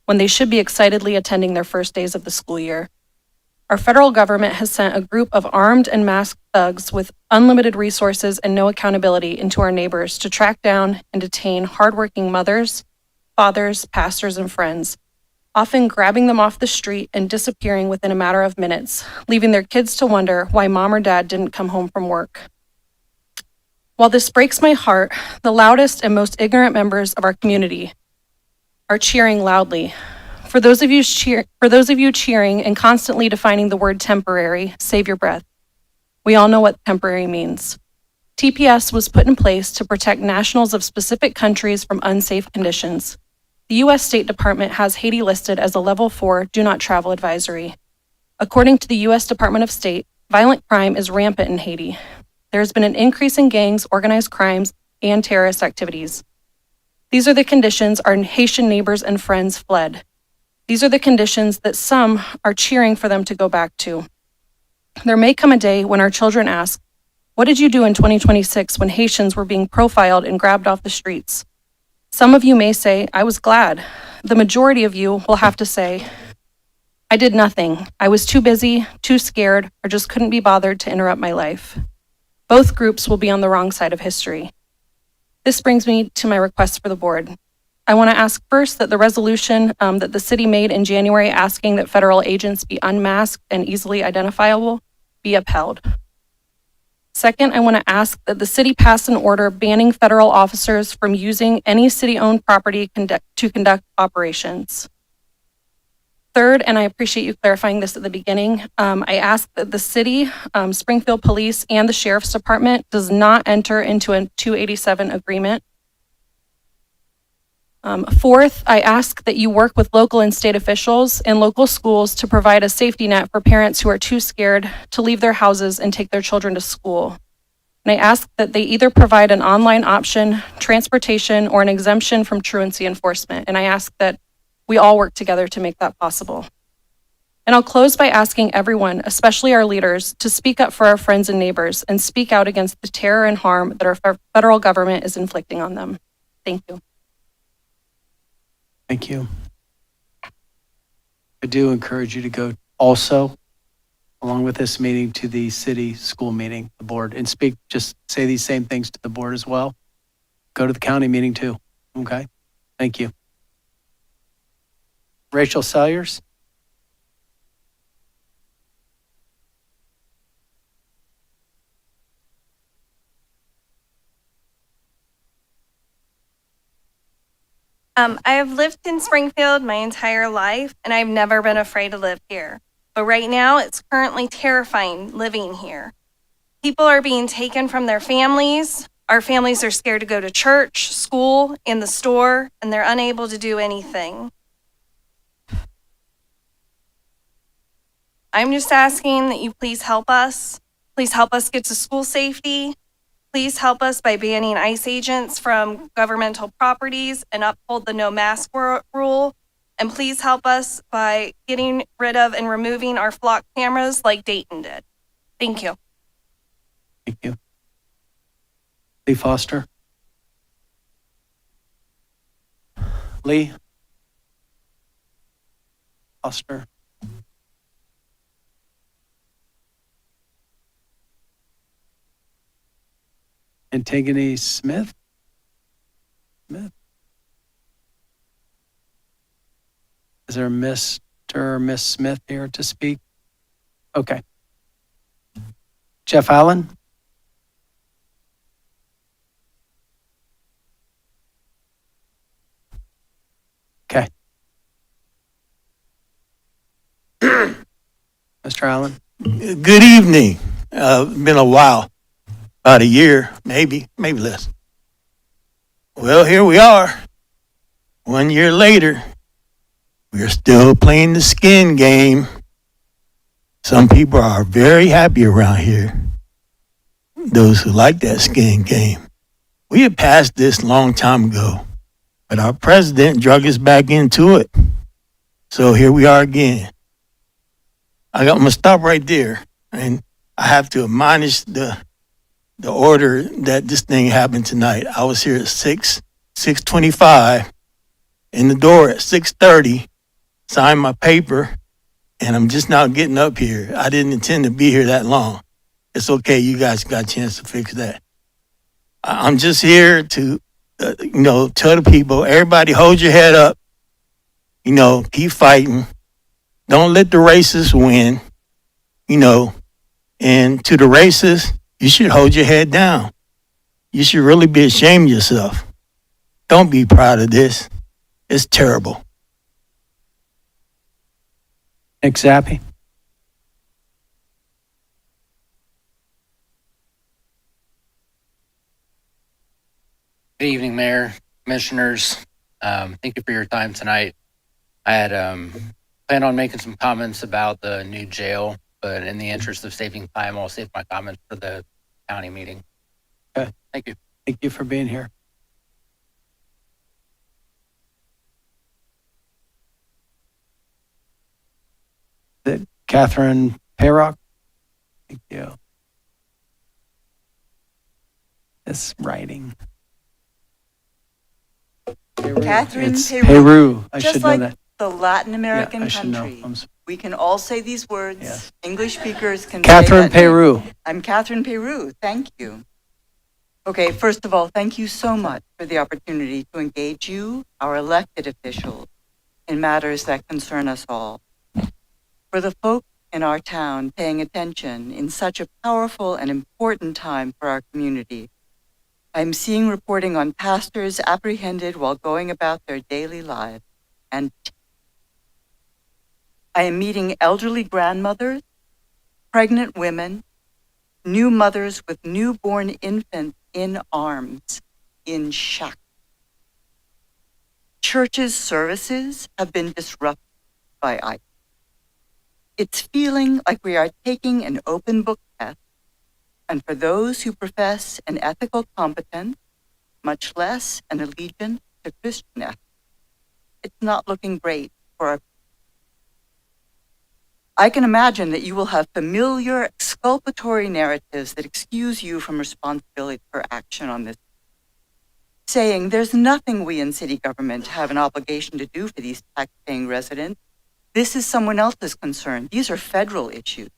Speaker 15: when they should be excitedly attending their first days of the school year. Our federal government has sent a group of armed and masked thugs with unlimited resources and no accountability into our neighbors to track down and detain hardworking mothers, fathers, pastors, and friends, often grabbing them off the street and disappearing within a matter of minutes, leaving their kids to wonder why mom or dad didn't come home from work. While this breaks my heart, the loudest and most ignorant members of our community are cheering loudly. For those of you cheering and constantly defining the word temporary, save your breath. We all know what temporary means. TPS was put in place to protect nationals of specific countries from unsafe conditions. The U.S. State Department has Haiti listed as a level 4 do not travel advisory. According to the U.S. Department of State, violent crime is rampant in Haiti. There has been an increase in gangs, organized crimes, and terrorist activities. These are the conditions our Haitian neighbors and friends fled. These are the conditions that some are cheering for them to go back to. There may come a day when our children ask, "What did you do in 2026 when Haitians were being profiled and grabbed off the streets?" Some of you may say, "I was glad." The majority of you will have to say, "I did nothing. I was too busy, too scared, or just couldn't be bothered to interrupt my life." Both groups will be on the wrong side of history. This brings me to my request for the board. I want to ask first that the resolution that the city made in January asking that federal agents be unmasked and easily identifiable be upheld. Second, I want to ask that the city pass an order banning federal officers from using any city-owned property to conduct operations. Third, and I appreciate you clarifying this at the beginning, I ask that the city, Springfield Police, and the Sheriff's Department does not enter into a 287 agreement. Fourth, I ask that you work with local and state officials and local schools to provide a safety net for parents who are too scared to leave their houses and take their children to school. And I ask that they either provide an online option, transportation, or an exemption from truancy enforcement. And I ask that we all work together to make that possible. And I'll close by asking everyone, especially our leaders, to speak up for our friends and neighbors and speak out against the terror and harm that our federal government is inflicting on them. Thank you.
Speaker 1: Thank you. I do encourage you to go also, along with this meeting, to the city school meeting, the board, and speak, just say these same things to the board as well. Go to the county meeting too, okay? Thank you. Rachel Salyers?
Speaker 16: I have lived in Springfield my entire life, and I've never been afraid to live here. But right now, it's currently terrifying living here. People are being taken from their families. Our families are scared to go to church, school, and the store, and they're unable to do anything. I'm just asking that you please help us. Please help us get to school safety. Please help us by banning ICE agents from governmental properties and uphold the no mask rule. And please help us by getting rid of and removing our flock cameras like Dayton did. Thank you.
Speaker 1: Thank you. Lee Foster? Lee? Foster? Antigone Smith? Smith? Is there Mr. or Miss Smith here to speak? Okay. Jeff Allen? Okay. Mr. Allen?
Speaker 17: Good evening. Been a while. About a year, maybe less. Well, here we are. 1 year later, we're still playing the skin game. Some people are very happy around here. Those who like that skin game. We had passed this long time ago, but our president drug us back into it. So here we are again. I'm gonna stop right there, and I have to admonish the order that this thing happened tonight. I was here at 6:25, in the door at 6:30, signed my paper, and I'm just now getting up here. I didn't intend to be here that long. It's okay, you guys got a chance to fix that. I'm just here to, tell the people, everybody hold your head up, keep fighting. Don't let the racists win, and to the racists, you should hold your head down. You should really be ashamed of yourself. Don't be proud of this. It's terrible.
Speaker 1: Nick Zappi?
Speaker 18: Good evening, Mayor, Commissioners. Thank you for your time tonight. I had a plan on making some comments about the new jail, but in the interest of saving time, I'll save my comments for the county meeting.
Speaker 1: Okay.
Speaker 18: Thank you.
Speaker 1: Thank you for being here. Catherine Payrock. Thank you. This writing.
Speaker 19: Catherine
Speaker 1: It's
Speaker 19: Peru.
Speaker 1: Peru. I
Speaker 19: Just
Speaker 1: should know
Speaker 19: like
Speaker 1: that.
Speaker 19: the Latin American
Speaker 1: I should know.
Speaker 19: country.
Speaker 1: I'm sorry.
Speaker 19: We can all say these words.
Speaker 1: Yes.
Speaker 19: English speakers can
Speaker 1: Catherine
Speaker 19: say that name.
Speaker 1: Peru.
Speaker 19: I'm Catherine Peru. Thank you. Okay, first of all, thank you so much for the opportunity to engage you, our elected officials, in matters that concern us all. For the folks in our town paying attention in such a powerful and important time for our community, I'm seeing reporting on pastors apprehended while going about their daily lives, and I am meeting elderly grandmothers, pregnant women, new mothers with newborn infants in arms, in shock. Churches' services have been disrupted by ICE. It's feeling like we are taking an open book test, and for those who profess an ethical competence, much less an allegiance to Christian ethics, it's not looking great for our. I can imagine that you will have familiar exculpatory narratives that excuse you from responsibility for action on this, saying there's nothing we in city government have an obligation to do for these tax-paying residents. This is someone else's concern. These are federal issues.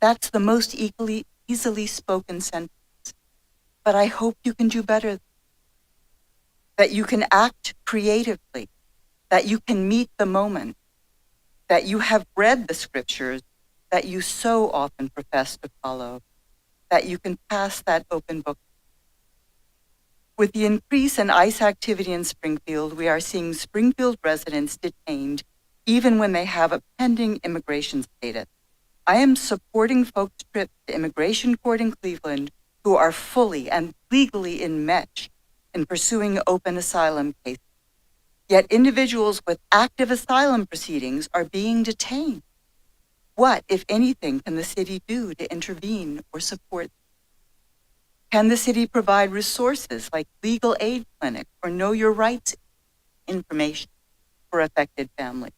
Speaker 19: That's the most easily spoken sentence. But I hope you can do better. That you can act creatively. That you can meet the moment. That you have read the scriptures that you so often profess to follow. That you can pass that open book. With the increase in ICE activity in Springfield, we are seeing Springfield residents detained even when they have a pending immigration status. I am supporting folks' trips to immigration court in Cleveland who are fully and legally enmeshed in pursuing open asylum cases. Yet individuals with active asylum proceedings are being detained. What, if anything, can the city do to intervene or support? Can the city provide resources like legal aid clinics or know your rights information for affected families?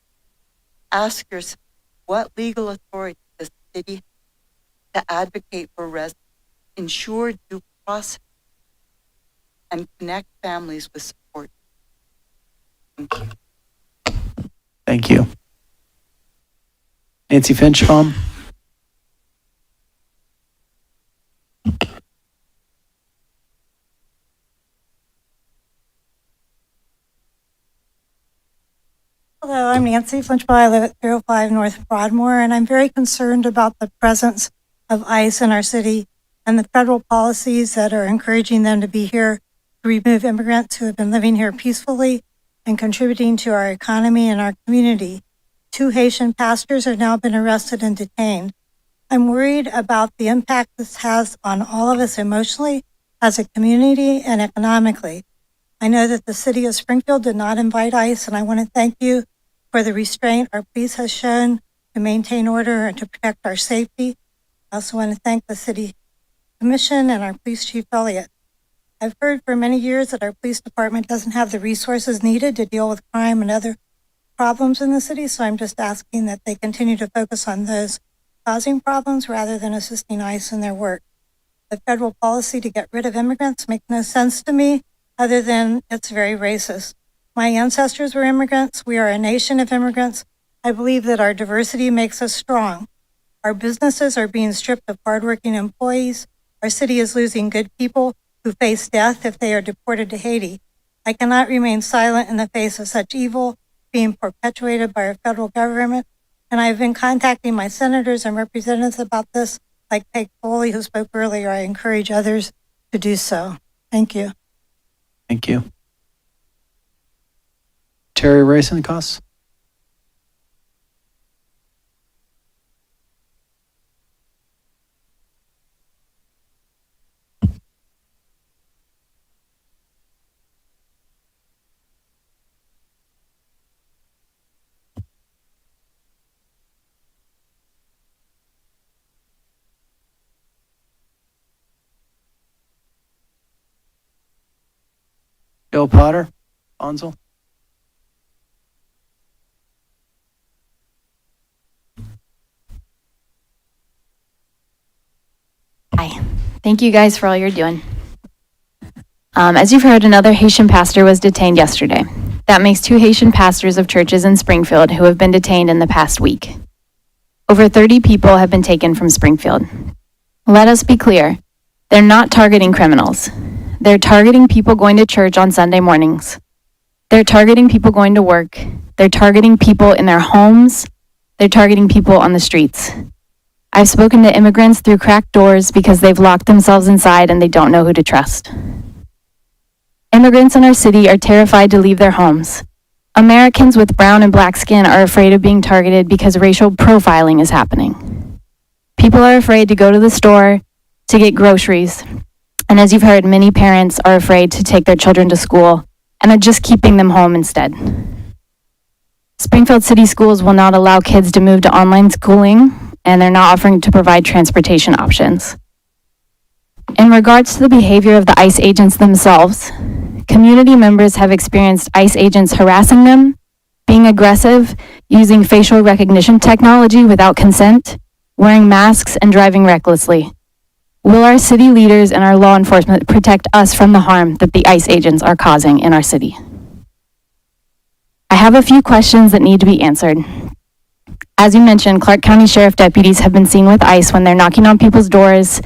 Speaker 19: Ask yourself, what legal authority does the city have to advocate for residents, ensure due process, and connect families with support? Thank you.
Speaker 1: Thank you. Nancy Finchbaum.
Speaker 20: Hello, I'm Nancy Flinchbaugh. I live at 305 North Broadmoor, and I'm very concerned about the presence of ICE in our city and the federal policies that are encouraging them to be here to remove immigrants who have been living here peacefully and contributing to our economy and our community. 2 Haitian pastors have now been arrested and detained. I'm worried about the impact this has on all of us emotionally, as a community, and economically. I know that the city of Springfield did not invite ICE, and I want to thank you for the restraint our police has shown to maintain order and to protect our safety. I also want to thank the city commission and our police chief Elliott. I've heard for many years that our police department doesn't have the resources needed to deal with crime and other problems in the city, so I'm just asking that they continue to focus on those causing problems rather than assisting ICE in their work. The federal policy to get rid of immigrants makes no sense to me, other than it's very racist. My ancestors were immigrants. We are a nation of immigrants. I believe that our diversity makes us strong. Our businesses are being stripped of hardworking employees. Our city is losing good people who face death if they are deported to Haiti. I cannot remain silent in the face of such evil being perpetuated by our federal government, and I have been contacting my senators and representatives about this, like Peg Foley, who spoke earlier. I encourage others to do so. Thank you.
Speaker 1: Thank you. Terry Raisincost. Bill Potter, Bonzel.
Speaker 12: Thank you guys for all you're doing. As you've heard, another Haitian pastor was detained yesterday. That makes 2 Haitian pastors of churches in Springfield who have been detained in the past week. Over 30 people have been taken from Springfield. Let us be clear, they're not targeting criminals. They're targeting people going to church on Sunday mornings. They're targeting people going to work. They're targeting people in their homes. They're targeting people on the streets. I've spoken to immigrants through cracked doors because they've locked themselves inside and they don't know who to trust. Immigrants in our city are terrified to leave their homes. Americans with brown and black skin are afraid of being targeted because racial profiling is happening. People are afraid to go to the store to get groceries. And as you've heard, many parents are afraid to take their children to school and are just keeping them home instead. Springfield City Schools will not allow kids to move to online schooling, and they're not offering to provide transportation options. In regards to the behavior of the ICE agents themselves, community members have experienced ICE agents harassing them, being aggressive, using facial recognition technology without consent, wearing masks, and driving recklessly. Will our city leaders and our law enforcement protect us from the harm that the ICE agents are causing in our city? I have a few questions that need to be answered. As you mentioned, Clark County Sheriff deputies have been seen with ICE when they're knocking on people's doors.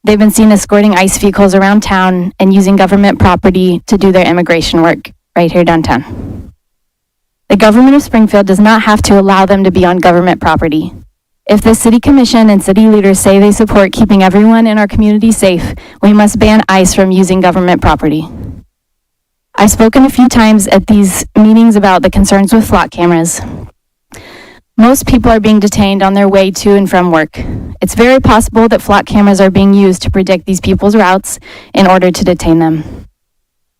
Speaker 12: They've been seen escorting ICE vehicles around town and using government property to do their immigration work right here downtown. The government of Springfield does not have to allow them to be on government property. If the city commission and city leaders say they support keeping everyone in our community safe, we must ban ICE from using government property. I've spoken a few times at these meetings about the concerns with flock cameras. Most people are being detained on their way to and from work. It's very possible that flock cameras are being used to predict these people's routes in order to detain them.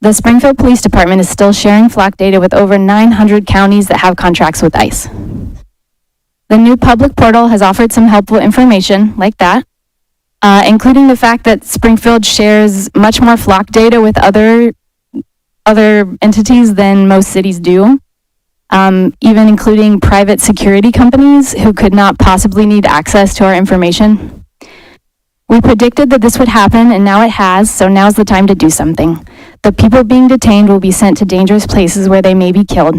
Speaker 12: The Springfield Police Department is still sharing flock data with over 900 counties that have contracts with ICE. The new public portal has offered some helpful information like that, including the fact that Springfield shares much more flock data with other entities than most cities do. Even including private security companies who could not possibly need access to our information. We predicted that this would happen, and now it has, so now's the time to do something. The people being detained will be sent to dangerous places where they may be killed.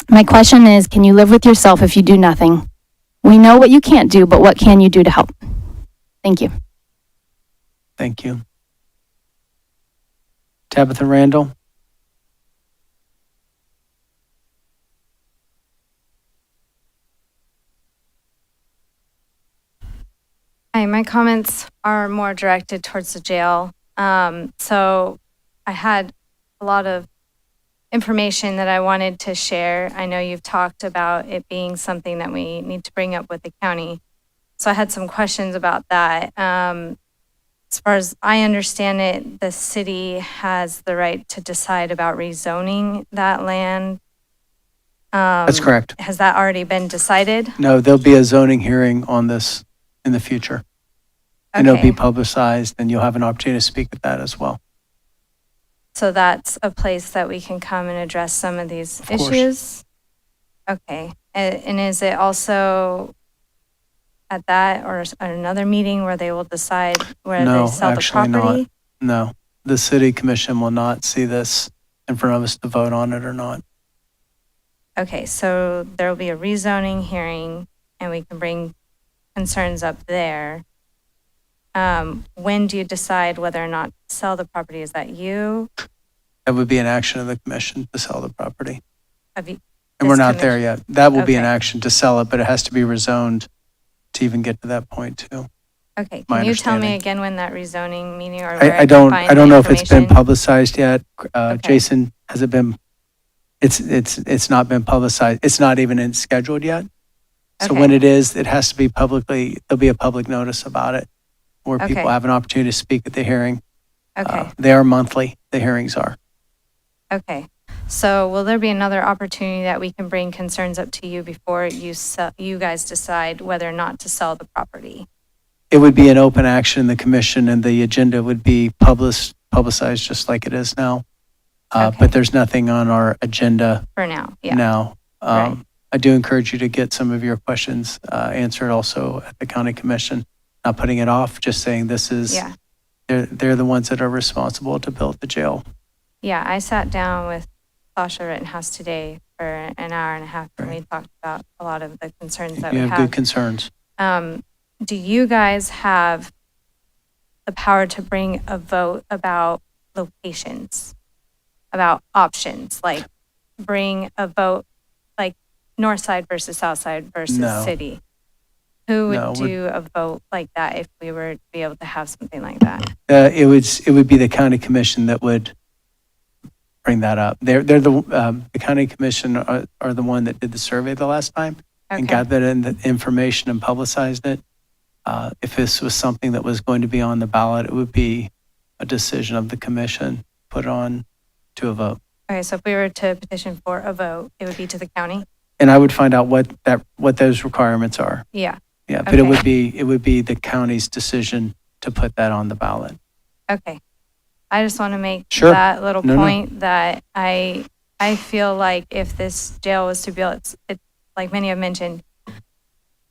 Speaker 12: My question is, can you live with yourself if you do nothing? We know what you can't do, but what can you do to help? Thank you.
Speaker 1: Thank you. Tabitha Randall.
Speaker 21: Hi, my comments are more directed towards the jail. So I had a lot of information that I wanted to share. I know you've talked about it being something that we need to bring up with the county. So I had some questions about that. As far as I understand it, the city has the right to decide about rezoning that land.
Speaker 1: That's correct.
Speaker 21: Has that already been decided?
Speaker 1: No, there'll be a zoning hearing on this in the future. And it'll be
Speaker 21: Okay.
Speaker 1: publicized, and you'll have an opportunity to speak at that as well.
Speaker 21: So that's a place that we can come and address some of these
Speaker 1: Of course.
Speaker 21: issues? Okay. And is it also at that or at another meeting where they will decide where
Speaker 1: No,
Speaker 21: they sell the
Speaker 1: actually not.
Speaker 21: property?
Speaker 1: No, the city commission will not see this in front of us to vote on it or not.
Speaker 21: Okay, so there will be a rezoning hearing and we can bring concerns up there. When do you decide whether or not to sell the property? Is that you?
Speaker 1: That would be an action of the commission to sell the property.
Speaker 21: Have you?
Speaker 1: And we're
Speaker 21: this
Speaker 1: not there
Speaker 21: commission-
Speaker 1: yet. That will be an
Speaker 21: Okay.
Speaker 1: action to sell it, but it has to be rezoned to even get to that point too.
Speaker 21: Okay,
Speaker 1: my
Speaker 21: can you tell me
Speaker 1: understanding.
Speaker 21: again when that rezoning meeting or where
Speaker 1: I
Speaker 21: can
Speaker 1: don't,
Speaker 21: find
Speaker 1: I don't
Speaker 21: the
Speaker 1: know if it's been
Speaker 21: information?
Speaker 1: publicized yet. Jason, has it been? It's not been publicized. It's not even scheduled yet. So when
Speaker 21: Okay.
Speaker 1: it is, it has to be publicly, there'll be a public notice about it where people
Speaker 21: Okay.
Speaker 1: have an opportunity to speak at the hearing.
Speaker 21: Okay.
Speaker 1: They are monthly, the hearings are.
Speaker 21: Okay, so will there be another opportunity that we can bring concerns up to you before you guys decide whether or not to sell the property?
Speaker 1: It would be an open action in the commission and the agenda would be publicized just like it is now. But there's nothing on our agenda
Speaker 21: For now, yeah.
Speaker 1: now.
Speaker 21: Right.
Speaker 1: I do encourage you to get some of your questions answered also at the county commission. Not putting it off, just saying this is,
Speaker 21: Yeah.
Speaker 1: they're the ones that are responsible to build the jail.
Speaker 21: Yeah, I sat down with Sasha Rittenhouse today for an hour and a half, and we talked about a lot of the concerns that
Speaker 1: You
Speaker 21: we
Speaker 1: have good concerns.
Speaker 21: Do you guys have the power to bring a vote about locations, about options, like bring a vote like north side versus south side versus
Speaker 1: No.
Speaker 21: city? Who would
Speaker 1: No, would-
Speaker 21: do a vote like that if we were to be able to have something like that?
Speaker 1: It would be the county commission that would bring that up. They're the county commission are the one that did the survey the last time and
Speaker 21: Okay.
Speaker 1: gathered in the information and publicized it. If this was something that was going to be on the ballot, it would be a decision of the commission put on to a vote.
Speaker 21: Okay, so if we were to petition for a vote, it would be to the county?
Speaker 1: And I would find out what those requirements are.
Speaker 21: Yeah.
Speaker 1: Yeah, but it
Speaker 21: Okay.
Speaker 1: would be the county's decision to put that on the ballot.
Speaker 21: Okay. I just want to make
Speaker 1: Sure.
Speaker 21: that little
Speaker 1: No, no.
Speaker 21: point that I feel like if this jail was to be built, it's like many have mentioned,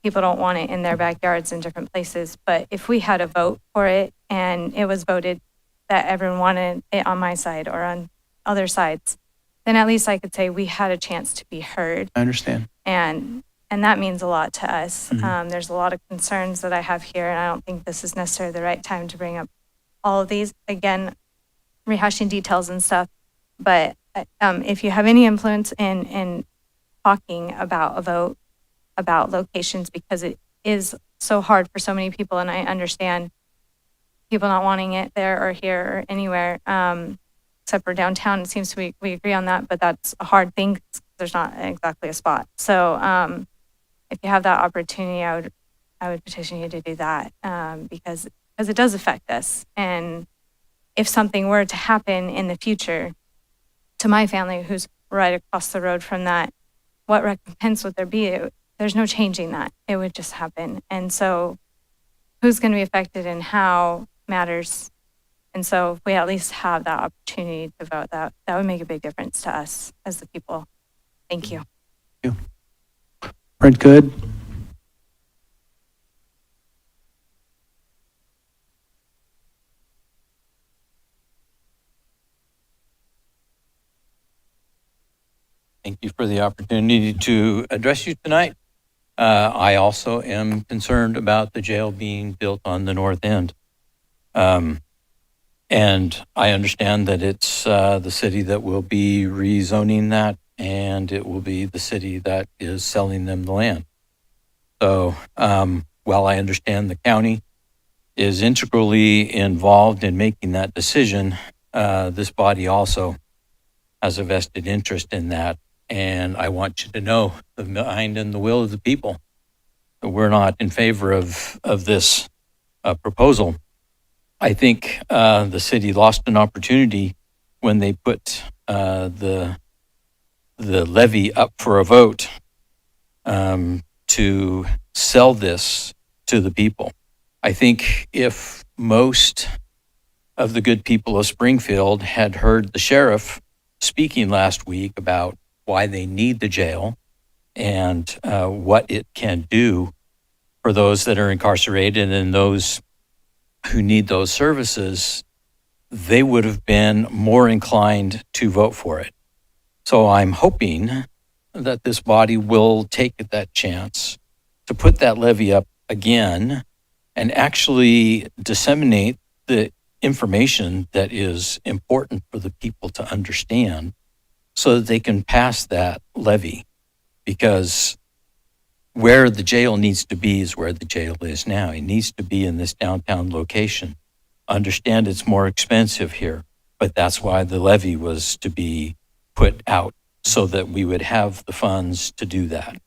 Speaker 21: people don't want it in their backyards in different places. But if we had a vote for it and it was voted that everyone wanted it on my side or on other sides, then at least I could say we had a chance to be heard.
Speaker 1: I understand.
Speaker 21: And that means a lot to us.
Speaker 1: Mhm.
Speaker 21: There's a lot of concerns that I have here, and I don't think this is necessarily the right time to bring up all of these. Again, rehashing details and stuff. But if you have any influence in talking about a vote, about locations, because it is so hard for so many people, and I understand people not wanting it there or here or anywhere, except for downtown. It seems we agree on that, but that's a hard thing. 'Cause there's not exactly a spot. So if you have that opportunity, I would petition you to do that because it does affect us. And if something were to happen in the future to my family, who's right across the road from that, what recompense would there be? There's no changing that. It would just happen. And so who's going to be affected and how matters. And so if we at least have that opportunity to vote, that would make a big difference to us as the people. Thank you.
Speaker 1: Brent Good?
Speaker 4: Thank you for the opportunity to address you tonight. I also am concerned about the jail being built on the north end. And I understand that it's the city that will be rezoning that, and it will be the city that is selling them the land. So while I understand the county is integrally involved in making that decision, this body also has a vested interest in that. And I want you to know the mind and the will of the people. We're not in favor of this proposal. I think the city lost an opportunity when they put the levy up for a vote to sell this to the people. I think if most of the good people of Springfield had heard the sheriff speaking last week about why they need the jail and what it can do for those that are incarcerated and those who need those services, they would have been more inclined to vote for it. So I'm hoping that this body will take that chance to put that levy up again and actually disseminate the information that is important for the people to understand so that they can pass that levy. Because where the jail needs to be is where the jail is now. It needs to be in this downtown location. Understand it's more expensive here, but that's why the levy was to be put out so that we would have the funds to do that.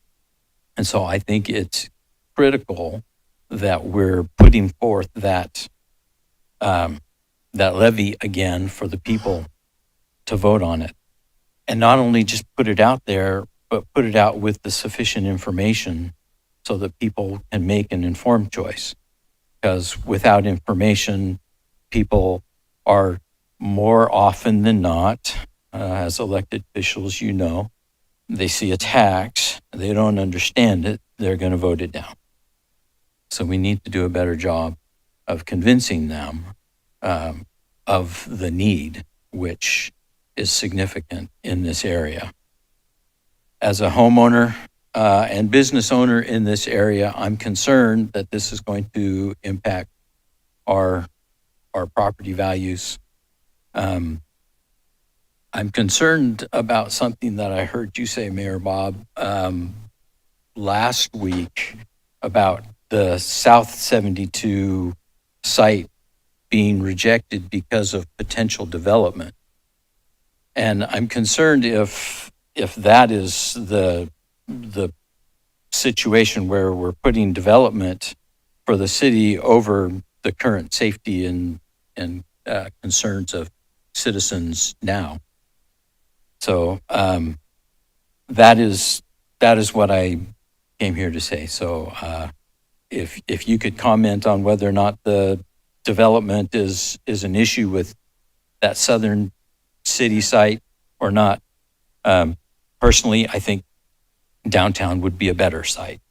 Speaker 4: And so I think it's critical that we're putting forth that levy again for the people to vote on it. And not only just put it out there, but put it out with the sufficient information so that people can make an informed choice. Because without information, people are more often than not as elected officials, you know, they see a tax, they don't understand it, they're going to vote it down. So we need to do a better job of convincing them of the need, which is significant in this area. As a homeowner and business owner in this area, I'm concerned that this is going to impact our property values. I'm concerned about something that I heard you say, Mayor Bob, last week about the South 72 site being rejected because of potential development. And I'm concerned if that is the situation where we're putting development for the city over the current safety and concerns of citizens now. So that is what I came here to say. So if you could comment on whether or not the development is an issue with that southern city site or not. Personally, I think downtown would be a better site.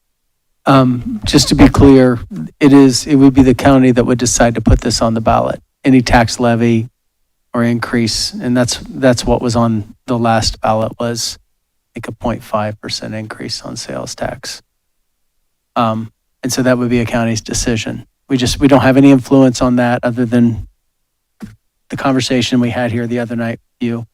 Speaker 1: Just to be clear, it would be the county that would decide to put this on the ballot. Any tax levy or increase, and that's what was on the last ballot was, I think, a 0.5% increase on sales tax. And so that would be a county's decision. We don't have any influence on that other than the conversation we had here the other night with you.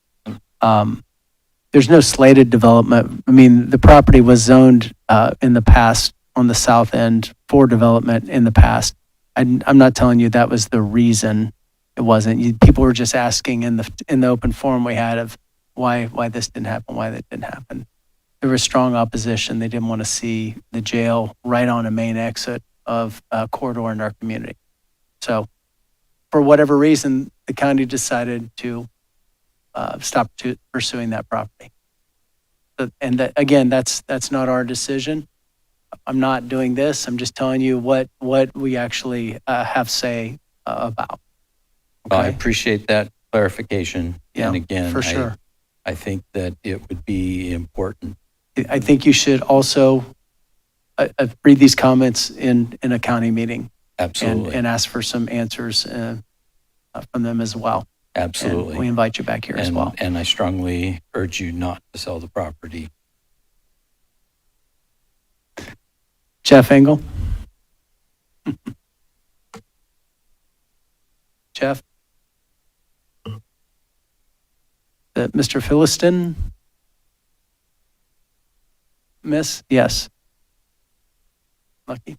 Speaker 1: There's no slated development. I mean, the property was zoned in the past on the south end for development in the past. I'm not telling you that was the reason. It wasn't. People were just asking in the open forum we had of why this didn't happen, why that didn't happen. There was strong opposition. They didn't want to see the jail right on a main exit of a corridor in our community. So for whatever reason, the county decided to stop pursuing that property. And again, that's not our decision. I'm not doing this. I'm just telling you what we actually have say about. Okay?
Speaker 4: I appreciate that clarification.
Speaker 1: Yeah,
Speaker 4: and again,
Speaker 1: for sure.
Speaker 4: I think that it would be important.
Speaker 1: I think you should also read these comments in a county meeting.
Speaker 4: Absolutely.
Speaker 1: And ask for some answers from them as well.
Speaker 4: Absolutely.
Speaker 1: And we invite you back here as well.
Speaker 4: And I strongly urge you not to sell the property.
Speaker 1: Jeff Engel. Jeff. Mr. Philistine. Miss? Yes. Lucky.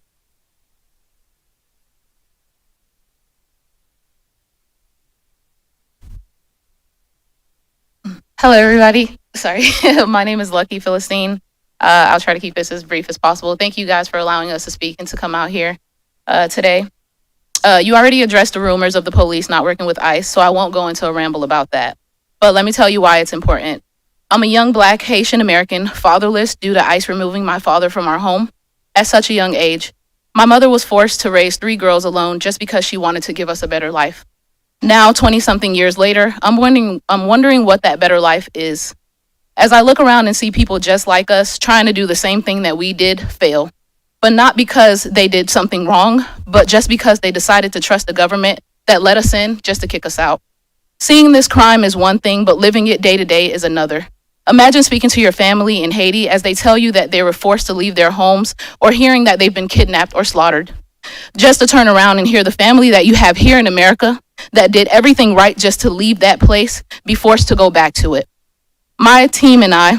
Speaker 2: Hello, everybody. Sorry. My name is Lucky Philistine. I'll try to keep this as brief as possible. Thank you guys for allowing us to speak and to come out here today. You already addressed the rumors of the police not working with ICE, so I won't go into a ramble about that. But let me tell you why it's important. I'm a young Black Haitian American, fatherless due to ICE removing my father from our home at such a young age. My mother was forced to raise 3 girls alone just because she wanted to give us a better life. Now, 20-something years later, I'm wondering what that better life is. As I look around and see people just like us trying to do the same thing that we did fail, but not because they did something wrong, but just because they decided to trust the government that let us in just to kick us out. Seeing this crime is one thing, but living it day to day is another. Imagine speaking to your family in Haiti as they tell you that they were forced to leave their homes or hearing that they've been kidnapped or slaughtered. Just to turn around and hear the family that you have here in America that did everything right just to leave that place be forced to go back to it. My team and I,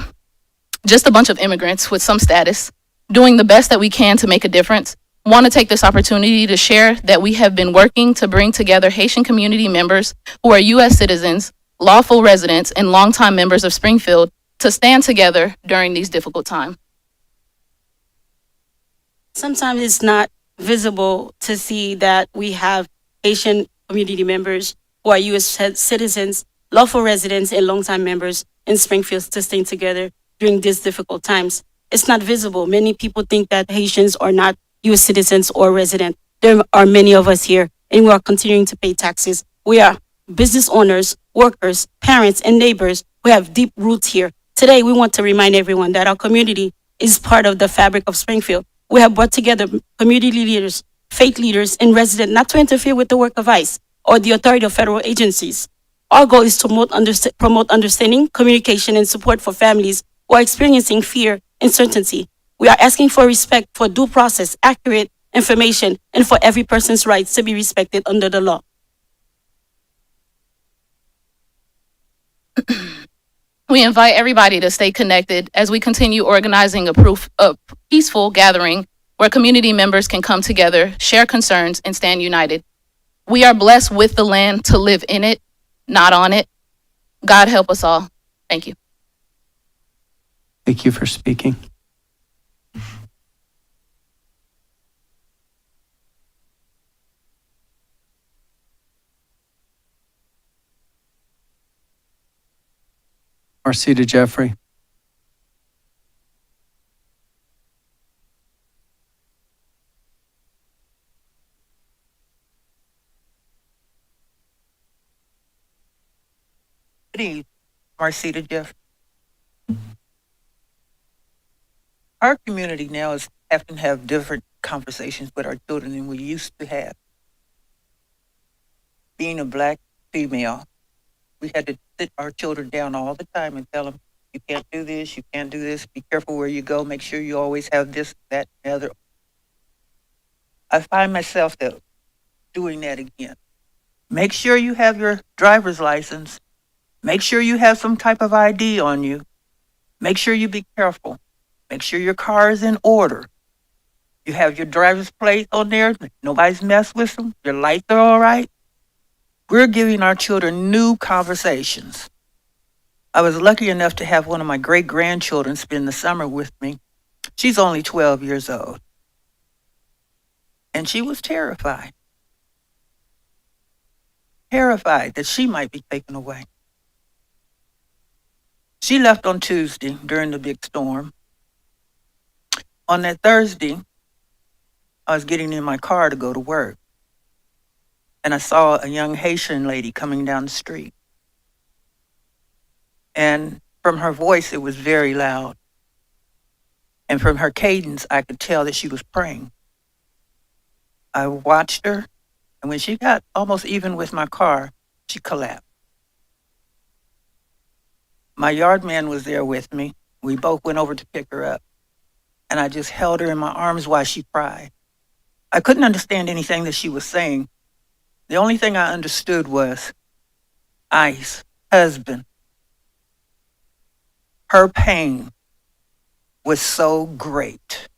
Speaker 2: just a bunch of immigrants with some status, doing the best that we can to make a difference, want to take this opportunity to share that we have been working to bring together Haitian community members who are U.S. citizens, lawful residents, and longtime members of Springfield to stand together during these difficult times.
Speaker 22: Sometimes it's not visible to see that we have Haitian community members who are U.S. citizens, lawful residents, and longtime members in Springfield to stand together during these difficult times. It's not visible. Many people think that Haitians are not U.S. citizens or residents. There are many of us here, and we are continuing to pay taxes. We are business owners, workers, parents, and neighbors We have deep roots here. Today, we want to remind everyone that our community is part of the fabric of Springfield. We have brought together community leaders, faith leaders, and residents not to interfere with the work of ICE or the authority of federal agencies. Our goal is to promote understanding, communication, and support for families who are experiencing fear and uncertainty. We are asking for respect for due process, accurate information, and for every person's rights to be respected under the law.
Speaker 2: We invite everybody to stay connected as we continue organizing a peaceful gathering where community members can come together, share concerns, and stand united. We are blessed with the land to live in it, not on it. God help us all. Thank you.
Speaker 1: Thank you for speaking. Marcita Jeffrey.
Speaker 3: Good evening, Marcita Jeff. Our community now is having to have different conversations with our children than we used to have. Being a black female, we had to sit our children down all the time and tell them, you can't do this, you can't do this, be careful where you go, make sure you always have this, that, and the other. I find myself doing that again. Make sure you have your driver's license. Make sure you have some type of ID on you. Make sure you be careful. Make sure your car is in order. You have your driver's plate on there. Nobody's messed with them. Your lights are all right. We're giving our children new conversations. I was lucky enough to have one of my great-grandchildren spend the summer with me. She's only 12 years old. And she was terrified. Terrified that she might be taken away. She left on Tuesday during the big storm. On that Thursday, I was getting in my car to go to work. And I saw a young Haitian lady coming down the street. And from her voice, it was very loud. And from her cadence, I could tell that she was praying. I watched her, and when she got almost even with my car, she collapsed. My yard man was there with me. We both went over to pick her up. And I just held her in my arms while she cried. I couldn't understand anything that she was saying. The only thing I understood was ICE, husband. Her pain was so great.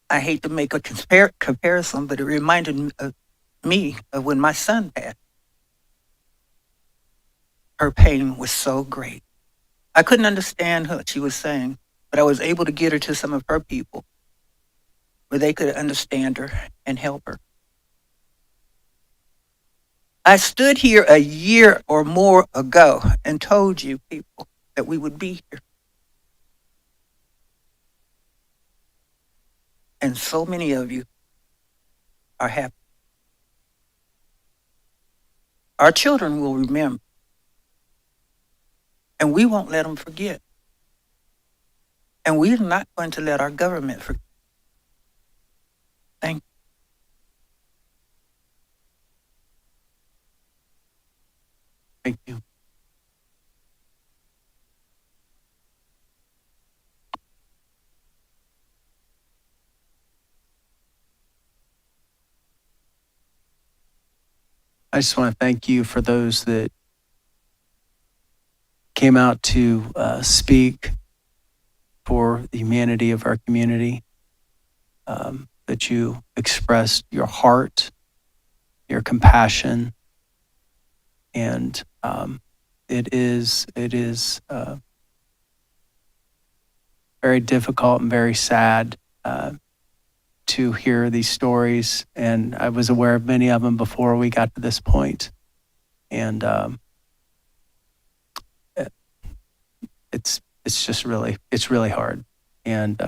Speaker 3: I hate to make a comparison, but it reminded me of when my son passed. Her pain was so great. I couldn't understand what she was saying, but I was able to get her to some of her people where they could understand her and help her. I stood here a year or more ago and told you people that we would be here. And so many of you are happy. Our children will remember. And we won't let them forget. And we're not going to let our government forget. Thank you.
Speaker 1: Thank you. I just want to thank you for those that came out to speak for the humanity of our community, that you expressed your heart, your compassion, and it is very difficult and very sad to hear these stories, and I was aware of many of them before we got to this point, and it's just really hard, and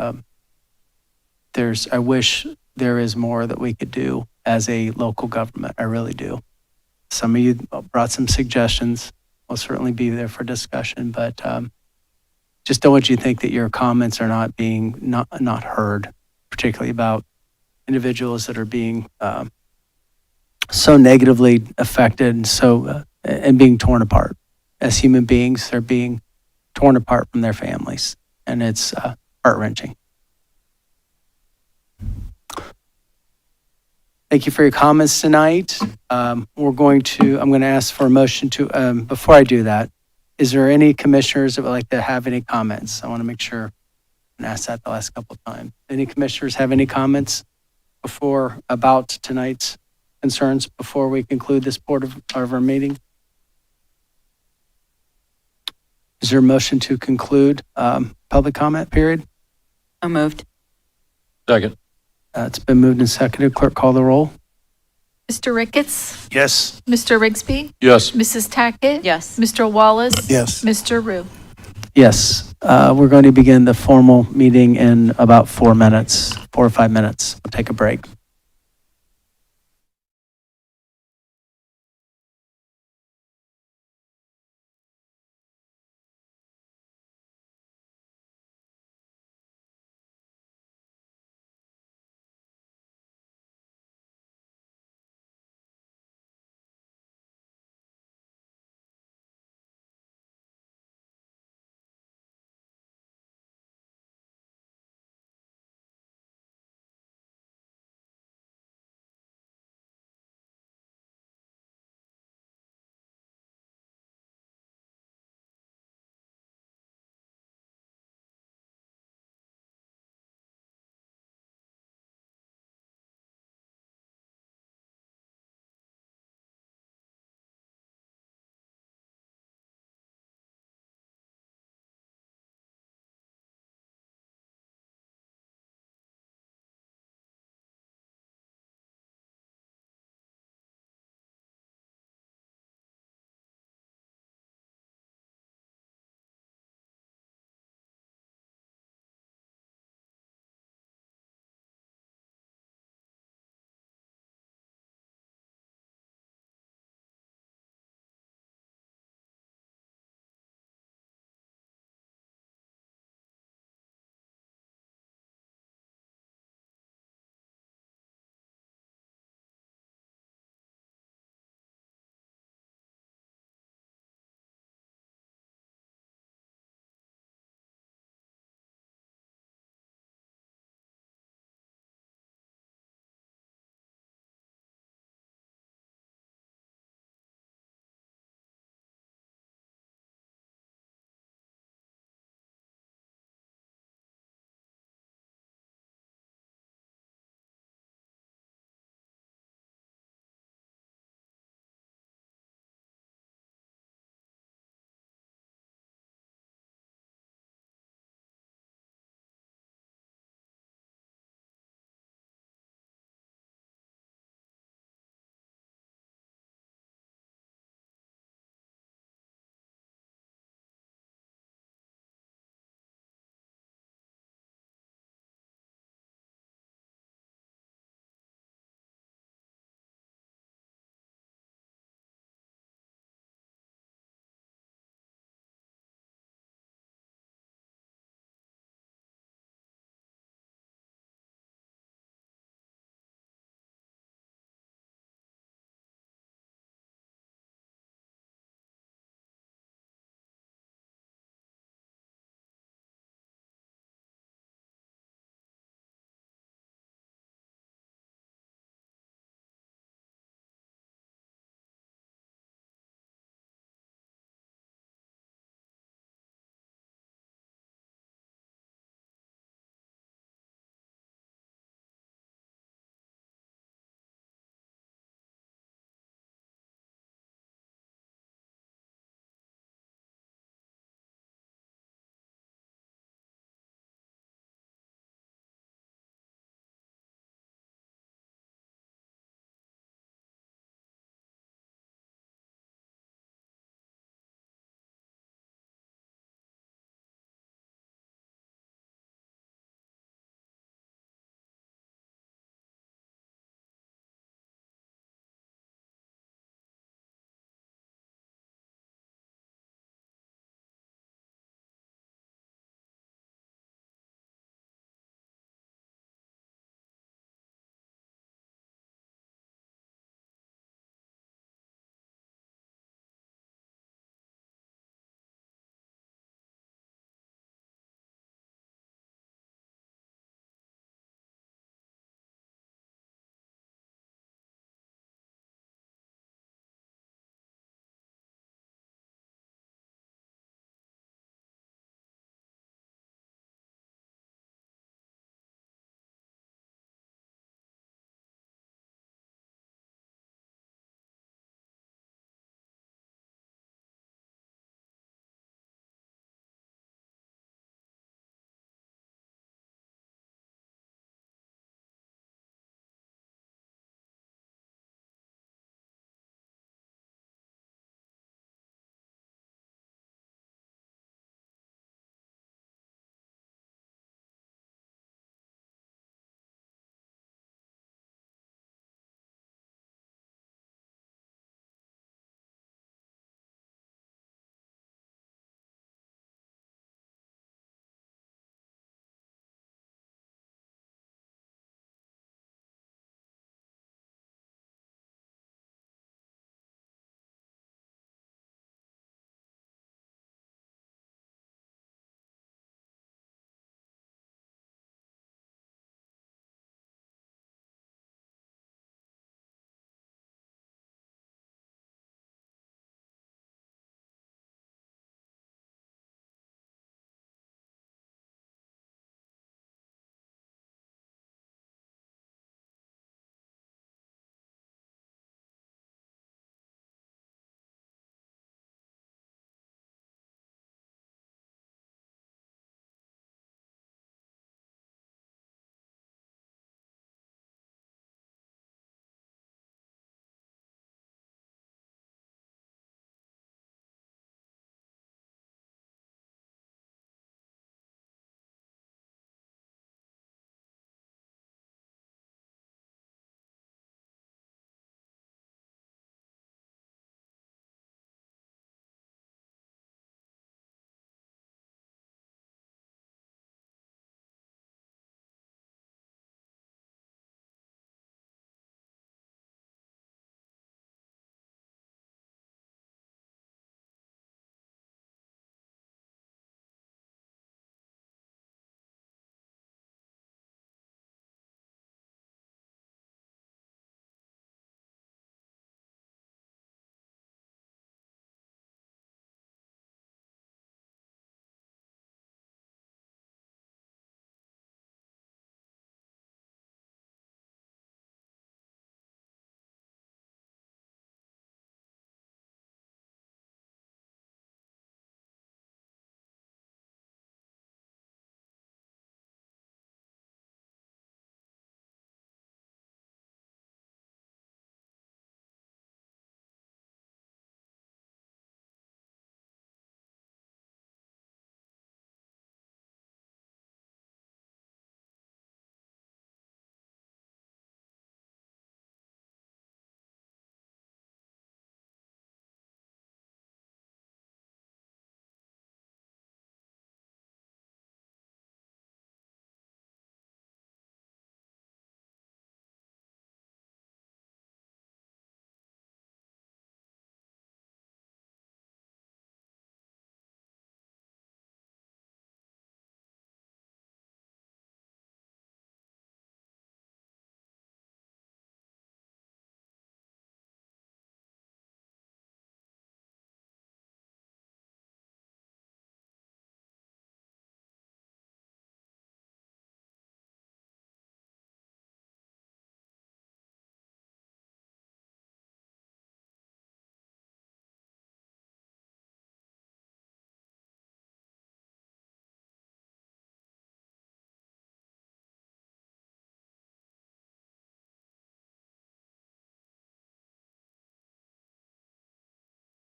Speaker 1: I wish there is more that we could do as a local government. I really do. Some of you brought some suggestions. we'll certainly be there for discussion, but just don't want you to think that your comments are not being not heard, particularly about individuals that are being so negatively affected and and being torn apart. As human beings, they're being torn apart from their families, and it's heart-wrenching. Thank you for your comments tonight. I'm going to ask for a motion to, before I do that, is there any commissioners that would like to have any comments? I want to make sure and ask that the last couple of times. Any commissioners have any comments about tonight's concerns before we conclude this part of our meeting? Is there a motion to conclude public comment period?
Speaker 5: So moved.
Speaker 4: Second.
Speaker 1: It's been moved and seconded. Clerk, call the roll.
Speaker 6: Mr. Ricketts?
Speaker 17: Yes.
Speaker 6: Mr. Rigsby?
Speaker 4: Yes.
Speaker 6: Mrs. Tackett?
Speaker 5: Yes.
Speaker 6: Mr. Wallace?
Speaker 17: Yes.
Speaker 6: Mr. Rue?
Speaker 1: Yes, we're going to begin the formal meeting in about 4 or 5 minutes. We'll take a break.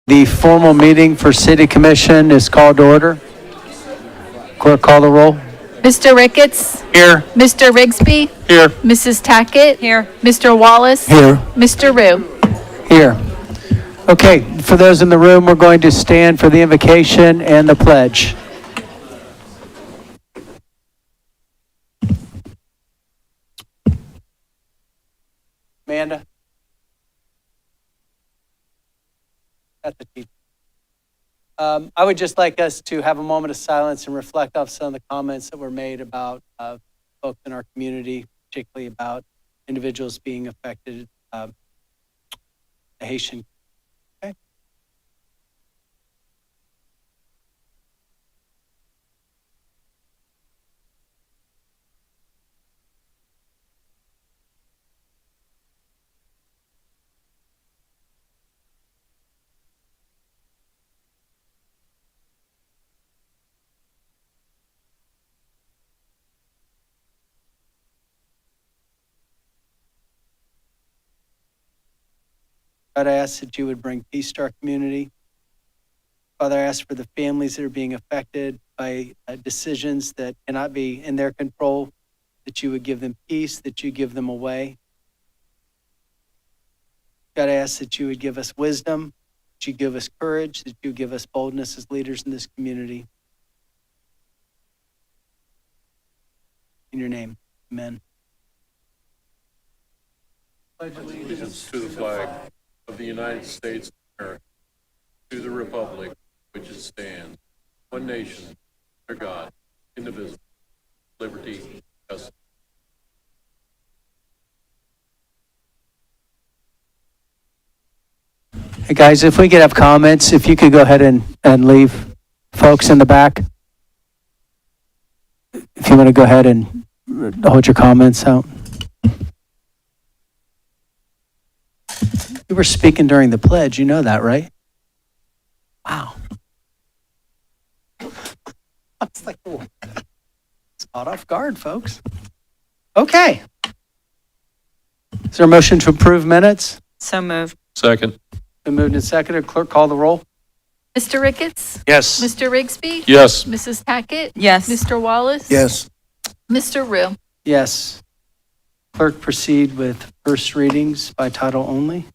Speaker 1: The formal meeting for City Commission is called to order. Clerk, call the roll.
Speaker 12: Mr. Ricketts?
Speaker 1: Here.
Speaker 12: Mr. Rigsby?
Speaker 1: Here.
Speaker 12: Mrs. Tackett?
Speaker 9: Here.
Speaker 12: Mr. Wallace?
Speaker 1: Here.
Speaker 12: Mr. Rue?
Speaker 1: Here. Okay, for those in the room, we're going to stand for the invocation and the pledge. Amanda? At the teacher. I would just like us to have a moment of silence and reflect off some of the comments that were made about folks in our community, particularly about individuals being affected, the Haitian. Okay. Father, I ask that you would bring peace to our community. Father, I ask for the families that are being affected by decisions that cannot be in their control, that you would give them peace, that you give them a way. God, I ask that you would give us wisdom, that you give us courage, that you give us boldness as leaders in this community. In your name, amen.
Speaker 5: Pledge allegiance to the flag of the United States of America, to the republic which it stands, one nation, under God, indivisible, liberty, and justice.
Speaker 1: Hey guys, if we could have comments, if you could go ahead and leave folks in the back. If you want to go ahead and hold your comments out. You were speaking during the pledge, you know that, right? Wow. I was like, oh, it's caught off guard, folks. Okay. Is there a motion to approve minutes?
Speaker 9: So moved.
Speaker 5: Second.
Speaker 1: Been moved and seconded. Clerk, call the roll.
Speaker 12: Mr. Ricketts?
Speaker 1: Yes.
Speaker 12: Mr. Rigsby?
Speaker 5: Yes.
Speaker 12: Mrs. Tackett?
Speaker 9: Yes.
Speaker 12: Mr. Wallace?
Speaker 11: Yes.
Speaker 12: Mr. Rue?
Speaker 1: Yes. Clerk, proceed with first readings by title only.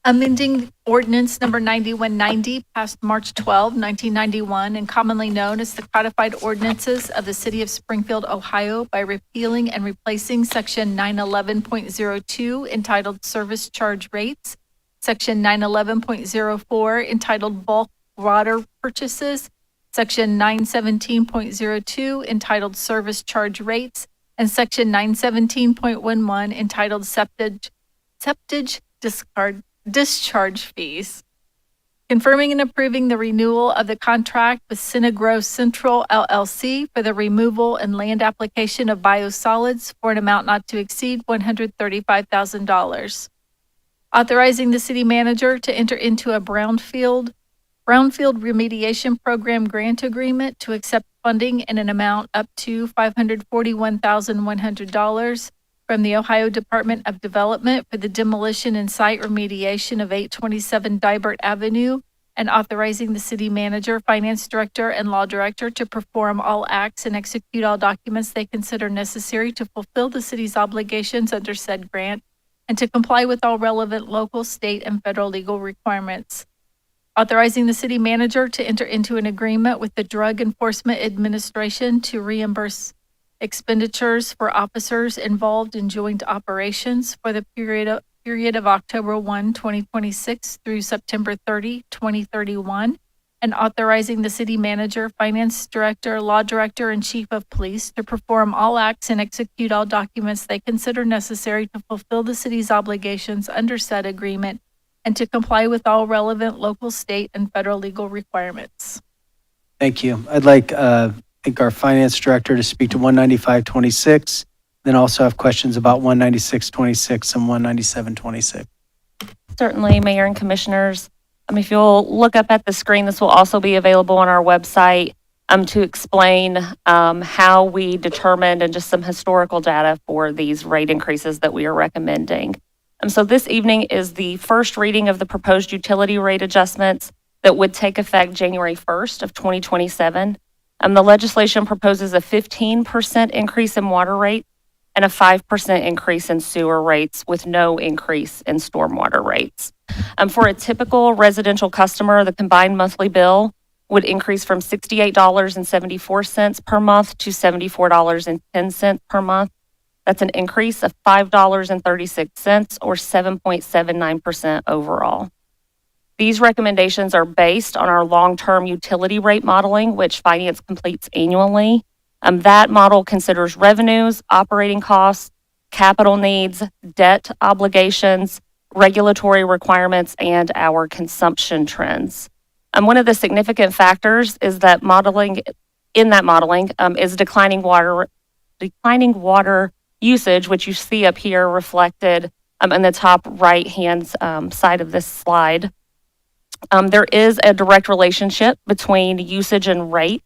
Speaker 6: Amending ordinance number 9190 passed March 12, 1991, and commonly known as the codified ordinances of the city of Springfield, Ohio, by repealing and replacing section 911.02 entitled Service Charge Rates, section 911.04 entitled Bulk Water Purchases, section 917.02 entitled Service Charge Rates, and section 917.11 entitled Septage Discharge Fees. Confirming and approving the renewal of the contract with Synagro Central LLC for the removal and land application of biosolids for an amount not to exceed $135,000. Authorizing the city manager to enter into a brownfield remediation program grant agreement to accept funding in an amount up to $541,100 from the Ohio Department of Development for the demolition and site remediation of 827 Dibert Avenue, and authorizing the city manager, finance director, and law director to perform all acts and execute all documents they consider necessary to fulfill the city's obligations under said grant, and to comply with all relevant local, state, and federal legal requirements. Authorizing the city manager to enter into an agreement with the Drug Enforcement Administration to reimburse expenditures for officers involved in joint operations for the period of October 1, 2026 through September 30, 2031, and authorizing the city manager, finance director, law director, and chief of police to perform all acts and execute all documents they consider necessary to fulfill the city's obligations under said agreement and to comply with all relevant local, state, and federal legal requirements.
Speaker 1: Thank you. I'd like our finance director to speak to 19526, then also have questions about 19626 and 19726.
Speaker 7: Certainly, Mayor and Commissioners. If you'll look up at the screen, this will also be available on our website to explain how we determined and just some historical data for these rate increases that we are recommending. So this evening is the first reading of the proposed utility rate adjustments that would take effect January 1st of 2027. The legislation proposes a 15% increase in water rate and a 5% increase in sewer rates with no increase in stormwater rates. For a typical residential customer, the combined monthly bill would increase from $68.74 per month to $74.10 per month. That's an increase of $5.36 or 7.79% overall. These recommendations are based on our long-term utility rate modeling, which Finance completes annually. That model considers revenues, operating costs, capital needs, debt obligations, regulatory requirements, and our consumption trends. One of the significant factors is that modeling is declining water usage, which you see up here reflected in the top right-hand side of this slide. There is a direct relationship between usage and rate.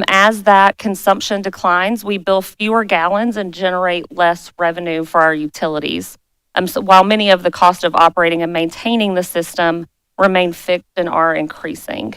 Speaker 7: As that consumption declines, we bill fewer gallons and generate less revenue for our utilities. So while many of the cost of operating and maintaining the system remain fixed and are increasing.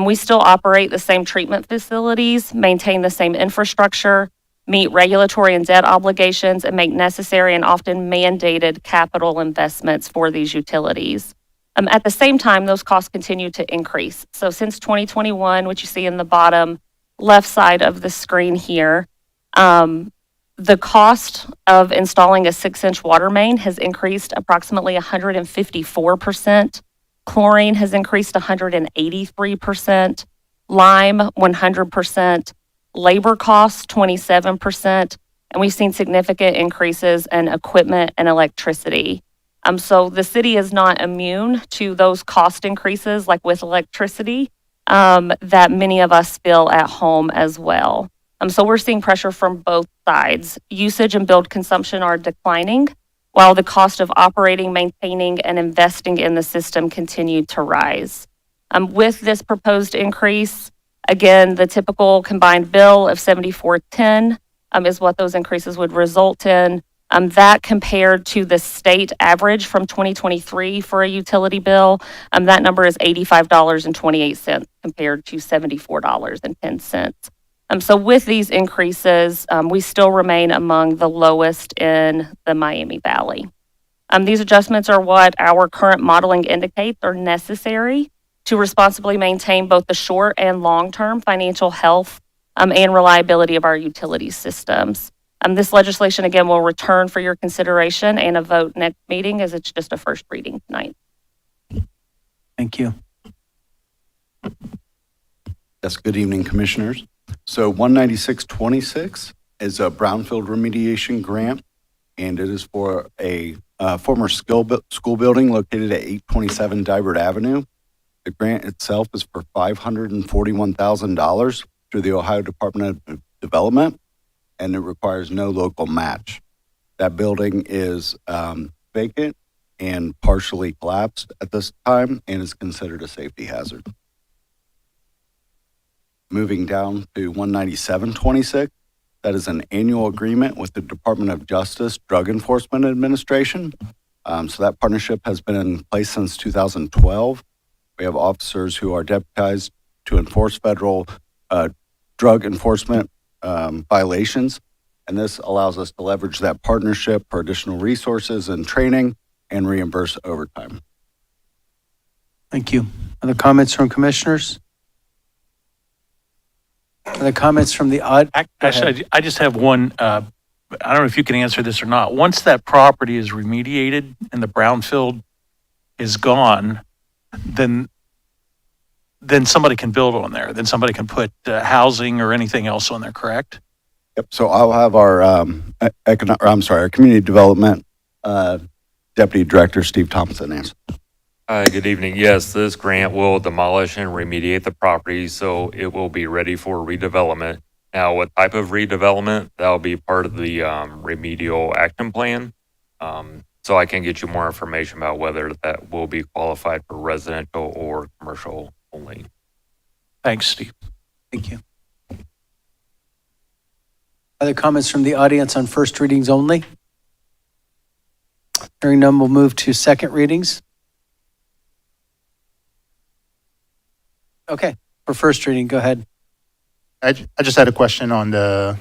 Speaker 7: We still operate the same treatment facilities, maintain the same infrastructure, meet regulatory and debt obligations, and make necessary and often mandated capital investments for these utilities. At the same time, those costs continue to increase. So since 2021, which you see in the bottom left side of the screen here, the cost of installing a 6-inch water main has increased approximately 154%. Chlorine has increased 183%. Lime, 100%. Labor costs, 27%. And we've seen significant increases in equipment and electricity. So the city is not immune to those cost increases, like with electricity, that many of us feel at home as well. So we're seeing pressure from both sides. Usage and billed consumption are declining, while the cost of operating, maintaining, and investing in the system continue to rise. With this proposed increase, again, the typical combined bill of $74.10 is what those increases would result in. That compared to the state average from 2023 for a utility bill, that number is $85.28 compared to $74.10. So with these increases, we still remain among the lowest in the Miami Valley. These adjustments are what our current modeling indicates are necessary to responsibly maintain both the short and long-term financial health and reliability of our utility systems. This legislation, again, will return for your consideration and a vote next meeting, as it's just a first reading tonight.
Speaker 1: Thank you.
Speaker 8: Yes, good evening, Commissioners. So 19626 is a brownfield remediation grant, and it is for a former school building located at 827 Dibert Avenue. The grant itself is for $541,000 through the Ohio Department of Development, and it requires no local match. That building is vacant and partially collapsed at this time and is considered a safety hazard. Moving down to 19726, that is an annual agreement with the Department of Justice Drug Enforcement Administration. So that partnership has been in place since 2012. We have officers who are deputized to enforce federal drug enforcement violations, and this allows us to leverage that partnership for additional resources and training and reimburse overtime.
Speaker 1: Thank you. Other comments from commissioners? Other comments from the
Speaker 10: Actually, I just have one. I don't know if you can answer this or not. Once that property is remediated and the brownfield is gone, then somebody can build on there. Then somebody can put housing or anything else on there, correct?
Speaker 8: Yep. So I'll have our our community development deputy director Steve Thompson answer.
Speaker 23: Hi, good evening. Yes, this grant will demolish and remediate the property, so it will be ready for redevelopment. Now, what type of redevelopment? That will be part of the remedial action plan. So I can get you more information about whether that will be qualified for residential or commercial only.
Speaker 10: Thanks, Steve.
Speaker 1: Thank you. Other comments from the audience on first readings only? Hearing none, we'll move to second readings. Okay, for first reading, go ahead.
Speaker 13: I just had a question on the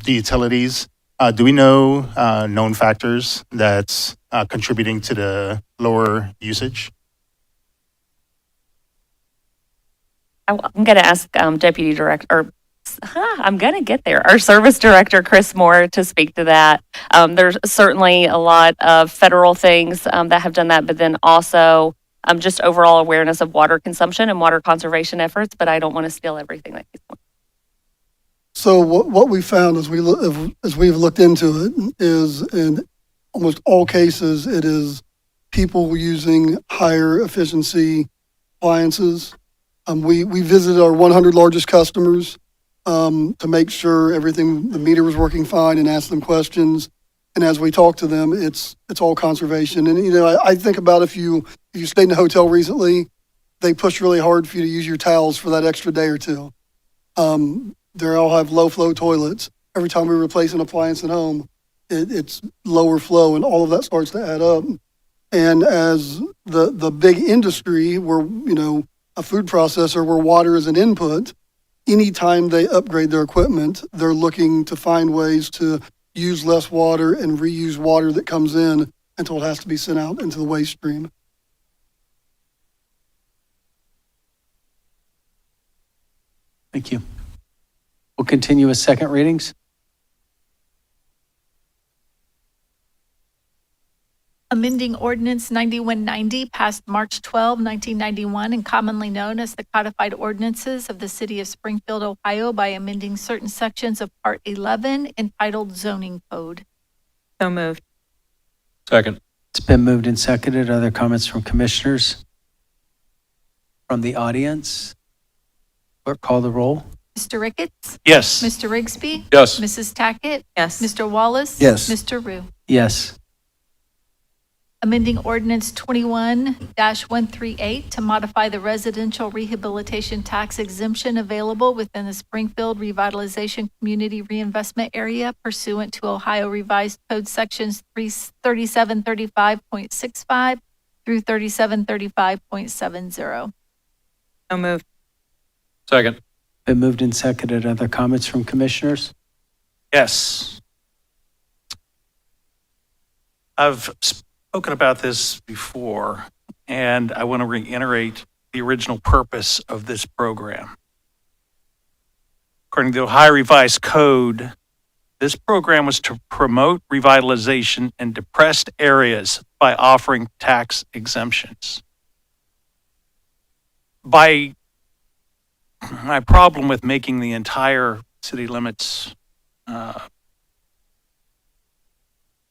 Speaker 13: utilities. Do we know known factors that's contributing to the lower usage?
Speaker 7: I'm going to ask Deputy Director, or I'm going to get there, our Service Director, Chris Moore, to speak to that. There's certainly a lot of federal things that have done that, but then also just overall awareness of water consumption and water conservation efforts, but I don't want to steal everything that he's doing.
Speaker 11: So what we found as we've looked into it is in almost all cases, it is people using higher efficiency appliances. We visited our 100 largest customers to make sure the meter was working fine and asked them questions. And as we talk to them, it's all conservation. And, I think about if you stayed in a hotel recently, they push really hard for you to use your towels for that extra day or two. They all have low flow toilets. Every time we replace an appliance at home, it's lower flow, and all of that starts to add up. And as the big industry, where a food processor where water is an input, anytime they upgrade their equipment, they're looking to find ways to use less water and reuse water that comes in until it has to be sent out into the waste stream.
Speaker 1: Thank you. We'll continue with second readings.
Speaker 6: Amending Ordinance 9190 passed March 12, 1991, and commonly known as the Codified Ordinances of the City of Springfield, Ohio, by amending certain sections of Part 11 entitled Zoning Code.
Speaker 14: So moved.
Speaker 5: Second.
Speaker 1: It's been moved and seconded. Other comments from commissioners? From the audience? Clerk, call the roll.
Speaker 6: Mr. Ricketts?
Speaker 10: Yes.
Speaker 6: Mr. Rigsby?
Speaker 5: Yes.
Speaker 6: Mrs. Tackett?
Speaker 14: Yes.
Speaker 6: Mr. Wallace?
Speaker 1: Yes.
Speaker 6: Mr. Rue?
Speaker 1: Yes.
Speaker 6: Amending Ordinance 21-138 to modify the residential rehabilitation tax exemption available within the Springfield Revitalization Community Reinvestment Area pursuant to Ohio Revised Code Sections 3735.65 through 3735.70.
Speaker 14: So moved.
Speaker 5: Second.
Speaker 1: Been moved and seconded. Other comments from commissioners?
Speaker 10: Yes. I've spoken about this before, and I want to reiterate the original purpose of this program. According to the Ohio Revised Code, this program was to promote revitalization in depressed areas by offering tax exemptions. My problem with making the entire city limits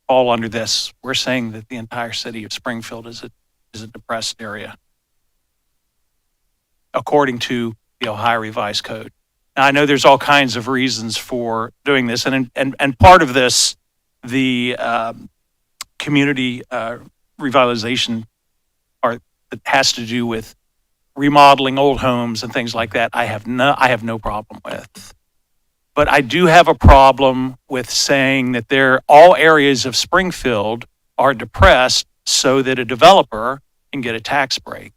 Speaker 10: fall under this, we're saying that the entire city of Springfield is a depressed area, according to the Ohio Revised Code. Now, I know there's all kinds of reasons for doing this, and part of this, the community revitalization part that has to do with remodeling old homes and things like that, I have no problem with. But I do have a problem with saying that all areas of Springfield are depressed so that a developer can get a tax break.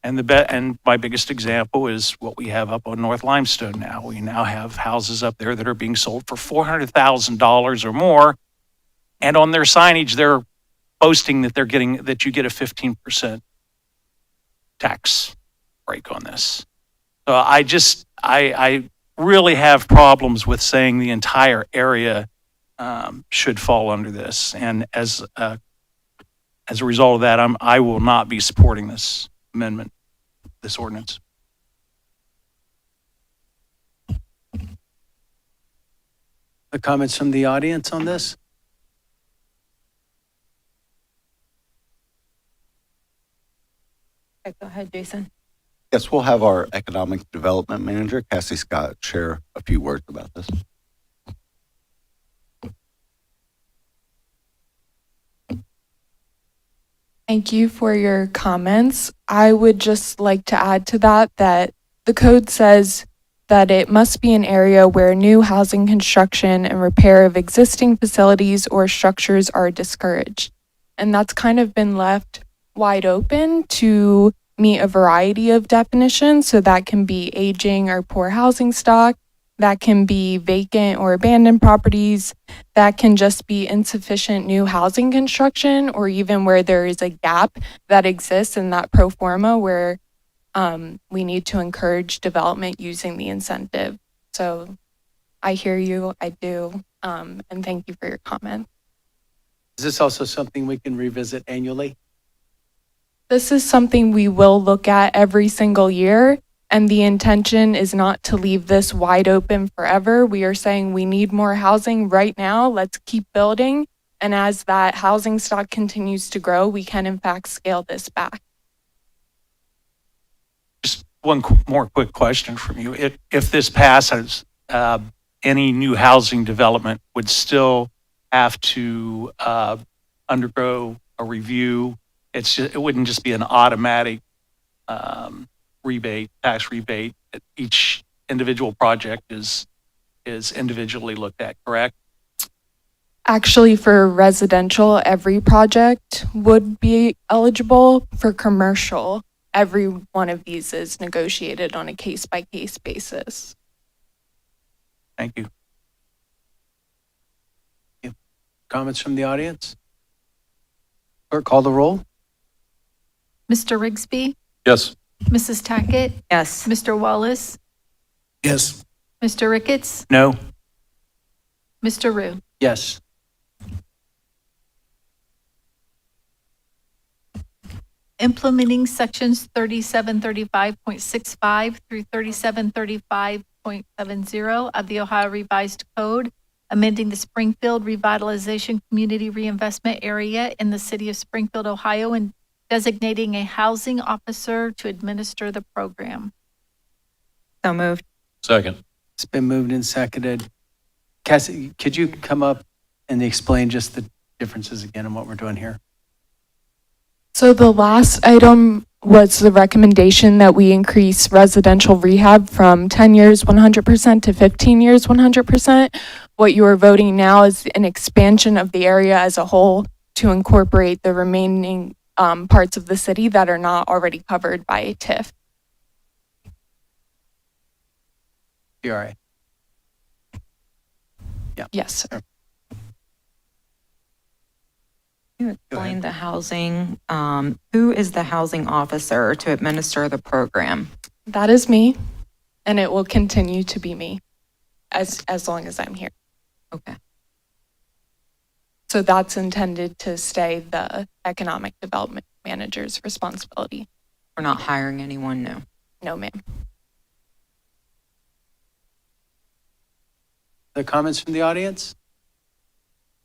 Speaker 10: And my biggest example is what we have up on North Limestone now. We now have houses up there that are being sold for $400,000 or more, and on their signage they're boasting that you get a 15% tax break on this. So I really have problems with saying the entire area should fall under this. And as a result of that, I will not be supporting this amendment, this ordinance.
Speaker 1: The comments from the audience on this?
Speaker 14: Okay, go ahead, Jason.
Speaker 8: Yes, we'll have our Economic Development Manager, Cassie Scott, share a few words about this.
Speaker 15: Thank you for your comments. I would just like to add to that the code says that it must be an area where new housing construction and repair of existing facilities or structures are discouraged. And that's kind of been left wide open to meet a variety of definitions. So that can be aging or poor housing stock, that can be vacant or abandoned properties, that can just be insufficient new housing construction, or even where there is a gap that exists in that pro forma where we need to encourage development using the incentive. So I hear you, I do, and thank you for your comment.
Speaker 1: Is this also something we can revisit annually?
Speaker 15: This is something we will look at every single year, and the intention is not to leave this wide open forever. We are saying we need more housing right now. Let's keep building. And as that housing stock continues to grow, we can in fact scale this back.
Speaker 10: Just one more quick question from you. If this passes, any new housing development would still have to undergo a review. It wouldn't just be an automatic tax rebate. Each individual project is individually looked at, correct?
Speaker 15: Actually, for residential, every project would be eligible. For commercial, every one of these is negotiated on a case-by-case basis.
Speaker 10: Thank you.
Speaker 1: Comments from the audience? Clerk, call the roll.
Speaker 6: Mr. Rigsby,
Speaker 5: Yes.
Speaker 6: Mrs. Tackett,
Speaker 14: Yes.
Speaker 6: Mr. Wallace,
Speaker 17: Yes.
Speaker 6: Mr. Ricketts,
Speaker 10: No?
Speaker 6: Mr. Rue.
Speaker 1: Yes.
Speaker 6: Implementing sections 3735.65 through 3735.70 of the Ohio Revised Code, amending the Springfield Revitalization Community Reinvestment Area in the city of Springfield, Ohio, and designating a housing officer to administer the program.
Speaker 14: So moved.
Speaker 5: Second.
Speaker 1: It's been moved and seconded. Cassie, could you come up and explain just the differences again in what we're doing here?
Speaker 15: So the last item was the recommendation that we increase residential rehab from 10 years 100% to 15 years 100%. What you are voting now is an expansion of the area as a whole to incorporate the remaining parts of the city that are not already covered by a TIF.
Speaker 1: You all right? Yeah.
Speaker 15: Yes, sir.
Speaker 14: Can you explain the housing? Who is the housing officer to administer the program?
Speaker 15: That is me, and it will continue to be me as long as I'm here.
Speaker 14: Okay.
Speaker 15: So that's intended to stay the economic development manager's responsibility.
Speaker 14: We're not hiring anyone new.
Speaker 15: No, ma'am.
Speaker 1: The comments from the audience?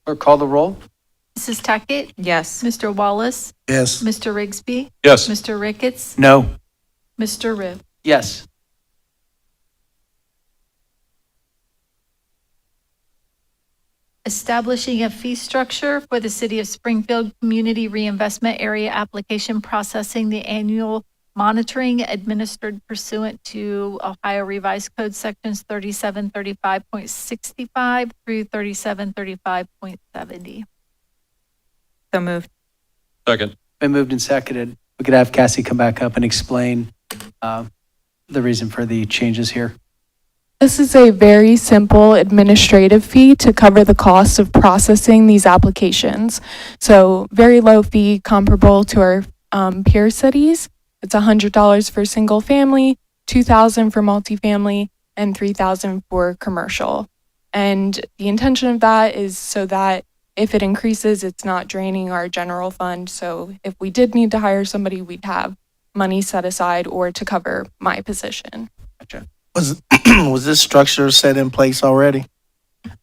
Speaker 1: Or call the roll?
Speaker 6: Mrs. Tackett,
Speaker 14: Yes.
Speaker 6: Mr. Wallace,
Speaker 17: Yes.
Speaker 6: Mr. Rigsby,
Speaker 5: Yes.
Speaker 6: Mr. Ricketts,
Speaker 10: No?
Speaker 6: Mr. Rue.
Speaker 1: Yes.
Speaker 6: Establishing a fee structure for the City of Springfield Community Reinvestment Area application processing the annual monitoring administered pursuant to Ohio Revised Code Sections 3735.65 through 3735.70.
Speaker 14: So moved.
Speaker 5: Second.
Speaker 1: Been moved and seconded. We could have Cassie come back up and explain the reason for the changes here.
Speaker 15: This is a very simple administrative fee to cover the cost of processing these applications. So very low fee comparable to our peer cities. It's $100 for single family, $2,000 for multifamily, and $3,000 for commercial. And the intention of that is so that if it increases, it's not draining our general fund. So if we did need to hire somebody, we'd have money set aside or to cover my position.
Speaker 1: Gotcha.
Speaker 17: Was this structure set in place already?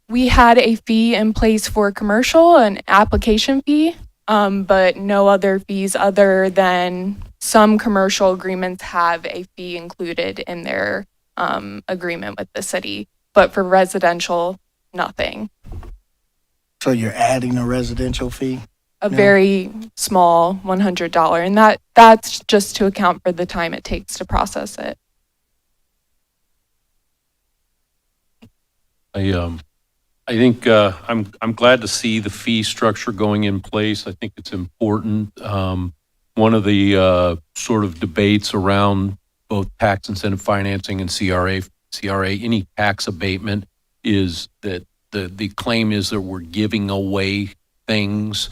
Speaker 15: We had a fee in place for commercial, an application fee, but no other fees other than some commercial agreements have a fee included in their agreement with the city. But for residential, nothing.
Speaker 17: So you're adding a residential fee?
Speaker 15: A
Speaker 17: No.
Speaker 15: very small $100, and that's just to account for the time it takes to process it.
Speaker 5: I think I'm glad to see the fee structure going in place. I think it's important. One of the sort of debates around both tax incentive financing and CRA, any tax abatement is that the claim is that we're giving away things.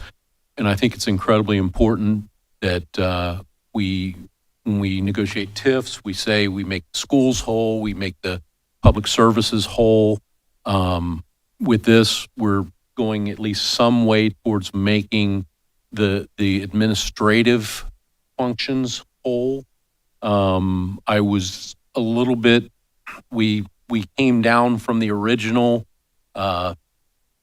Speaker 5: And I think it's incredibly important that when we negotiate TIFs, we say we make schools whole, we make the public services whole. With this, we're going at least some way towards making the administrative functions whole. I was a little bit, we came down from the original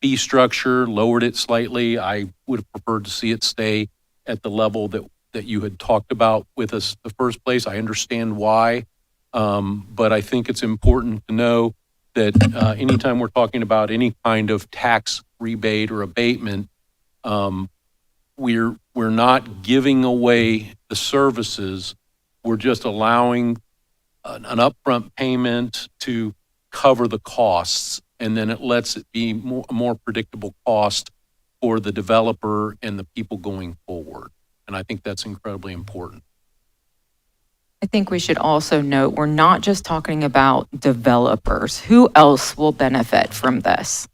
Speaker 5: fee structure, lowered it slightly. I would have preferred to see it stay at the level that you had talked about with us the first place. I understand why, but I think it's important to know that anytime we're talking about any kind of tax rebate or abatement, we're not giving away the services. We're just allowing an upfront payment to cover the costs, and then it lets it be a more predictable cost for the developer and the people going forward. And I think that's incredibly important.
Speaker 14: I think we should also note, we're not just talking about developers. Who else will benefit from this?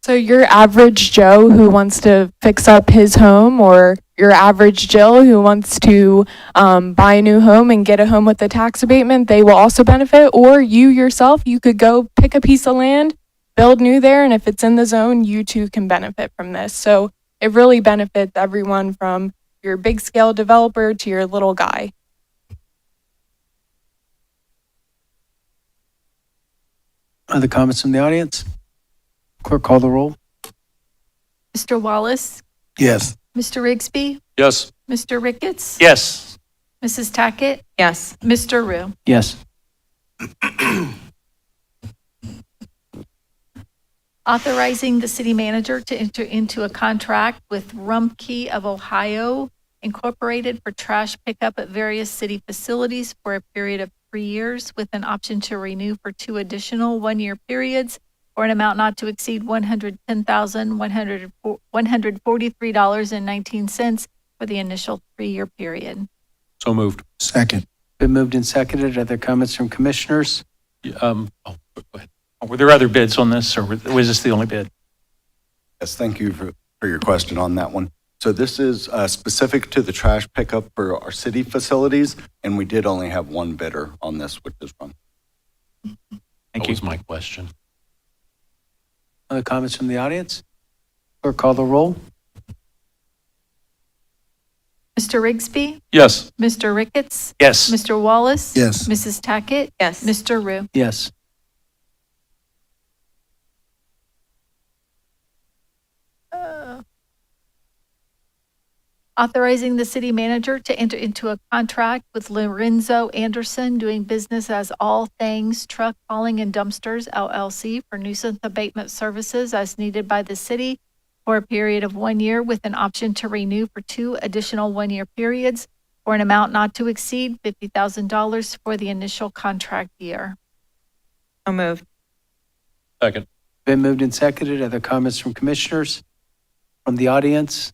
Speaker 15: So your average Joe who wants to fix up his home, or your average Jill who wants to buy a new home and get a home with a tax abatement, they will also benefit. Or you yourself, you could go pick a piece of land, build new there, and if it's in the zone, you too can benefit from this. So it really benefits everyone, from your big scale developer to your little guy.
Speaker 1: Other comments from the audience? Clerk, call the roll.
Speaker 6: Mr. Wallace,
Speaker 17: Yes.
Speaker 6: Mr. Rigsby,
Speaker 5: Yes.
Speaker 6: Mr. Ricketts,
Speaker 10: Yes.
Speaker 6: Mrs. Tackett,
Speaker 14: Yes.
Speaker 6: Mr. Rue.
Speaker 1: Yes.
Speaker 6: Authorizing the city manager to enter into a contract with Rumpke of Ohio Incorporated for trash pickup at various city facilities for a period of 3 years, with an option to renew for 2 additional one-year periods, or an amount not to exceed $110,143.19 for the initial 3-year period.
Speaker 5: So moved.
Speaker 17: Second.
Speaker 1: Been moved and seconded. Other comments from commissioners?
Speaker 5: Go ahead.
Speaker 10: Were there other bids on this, or was this the only bid?
Speaker 8: Yes, thank you for your question on that one. So this is specific to the trash pickup for our city facilities, and we did only have one bidder on this, which is Rum.
Speaker 5: That was my question.
Speaker 1: Other comments from the audience? Clerk, call the roll.
Speaker 6: Mr. Rigsby,
Speaker 5: Yes.
Speaker 6: Mr. Ricketts,
Speaker 10: Yes.
Speaker 6: Mr. Wallace,
Speaker 17: Yes.
Speaker 6: Mrs. Tackett,
Speaker 14: Yes.
Speaker 6: Mr. Rue.
Speaker 1: Yes.
Speaker 6: Authorizing the city manager to enter into a contract with Lorenzo Anderson, doing business as All Things Truck Hauling and Dumpsters LLC, for nuisance abatement services as needed by the city for a period of 1 year, with an option to renew for 2 additional one-year periods, for an amount not to exceed $50,000 for the initial contract year.
Speaker 14: So moved.
Speaker 5: Second.
Speaker 1: Been moved and seconded. Other comments from commissioners? From the audience?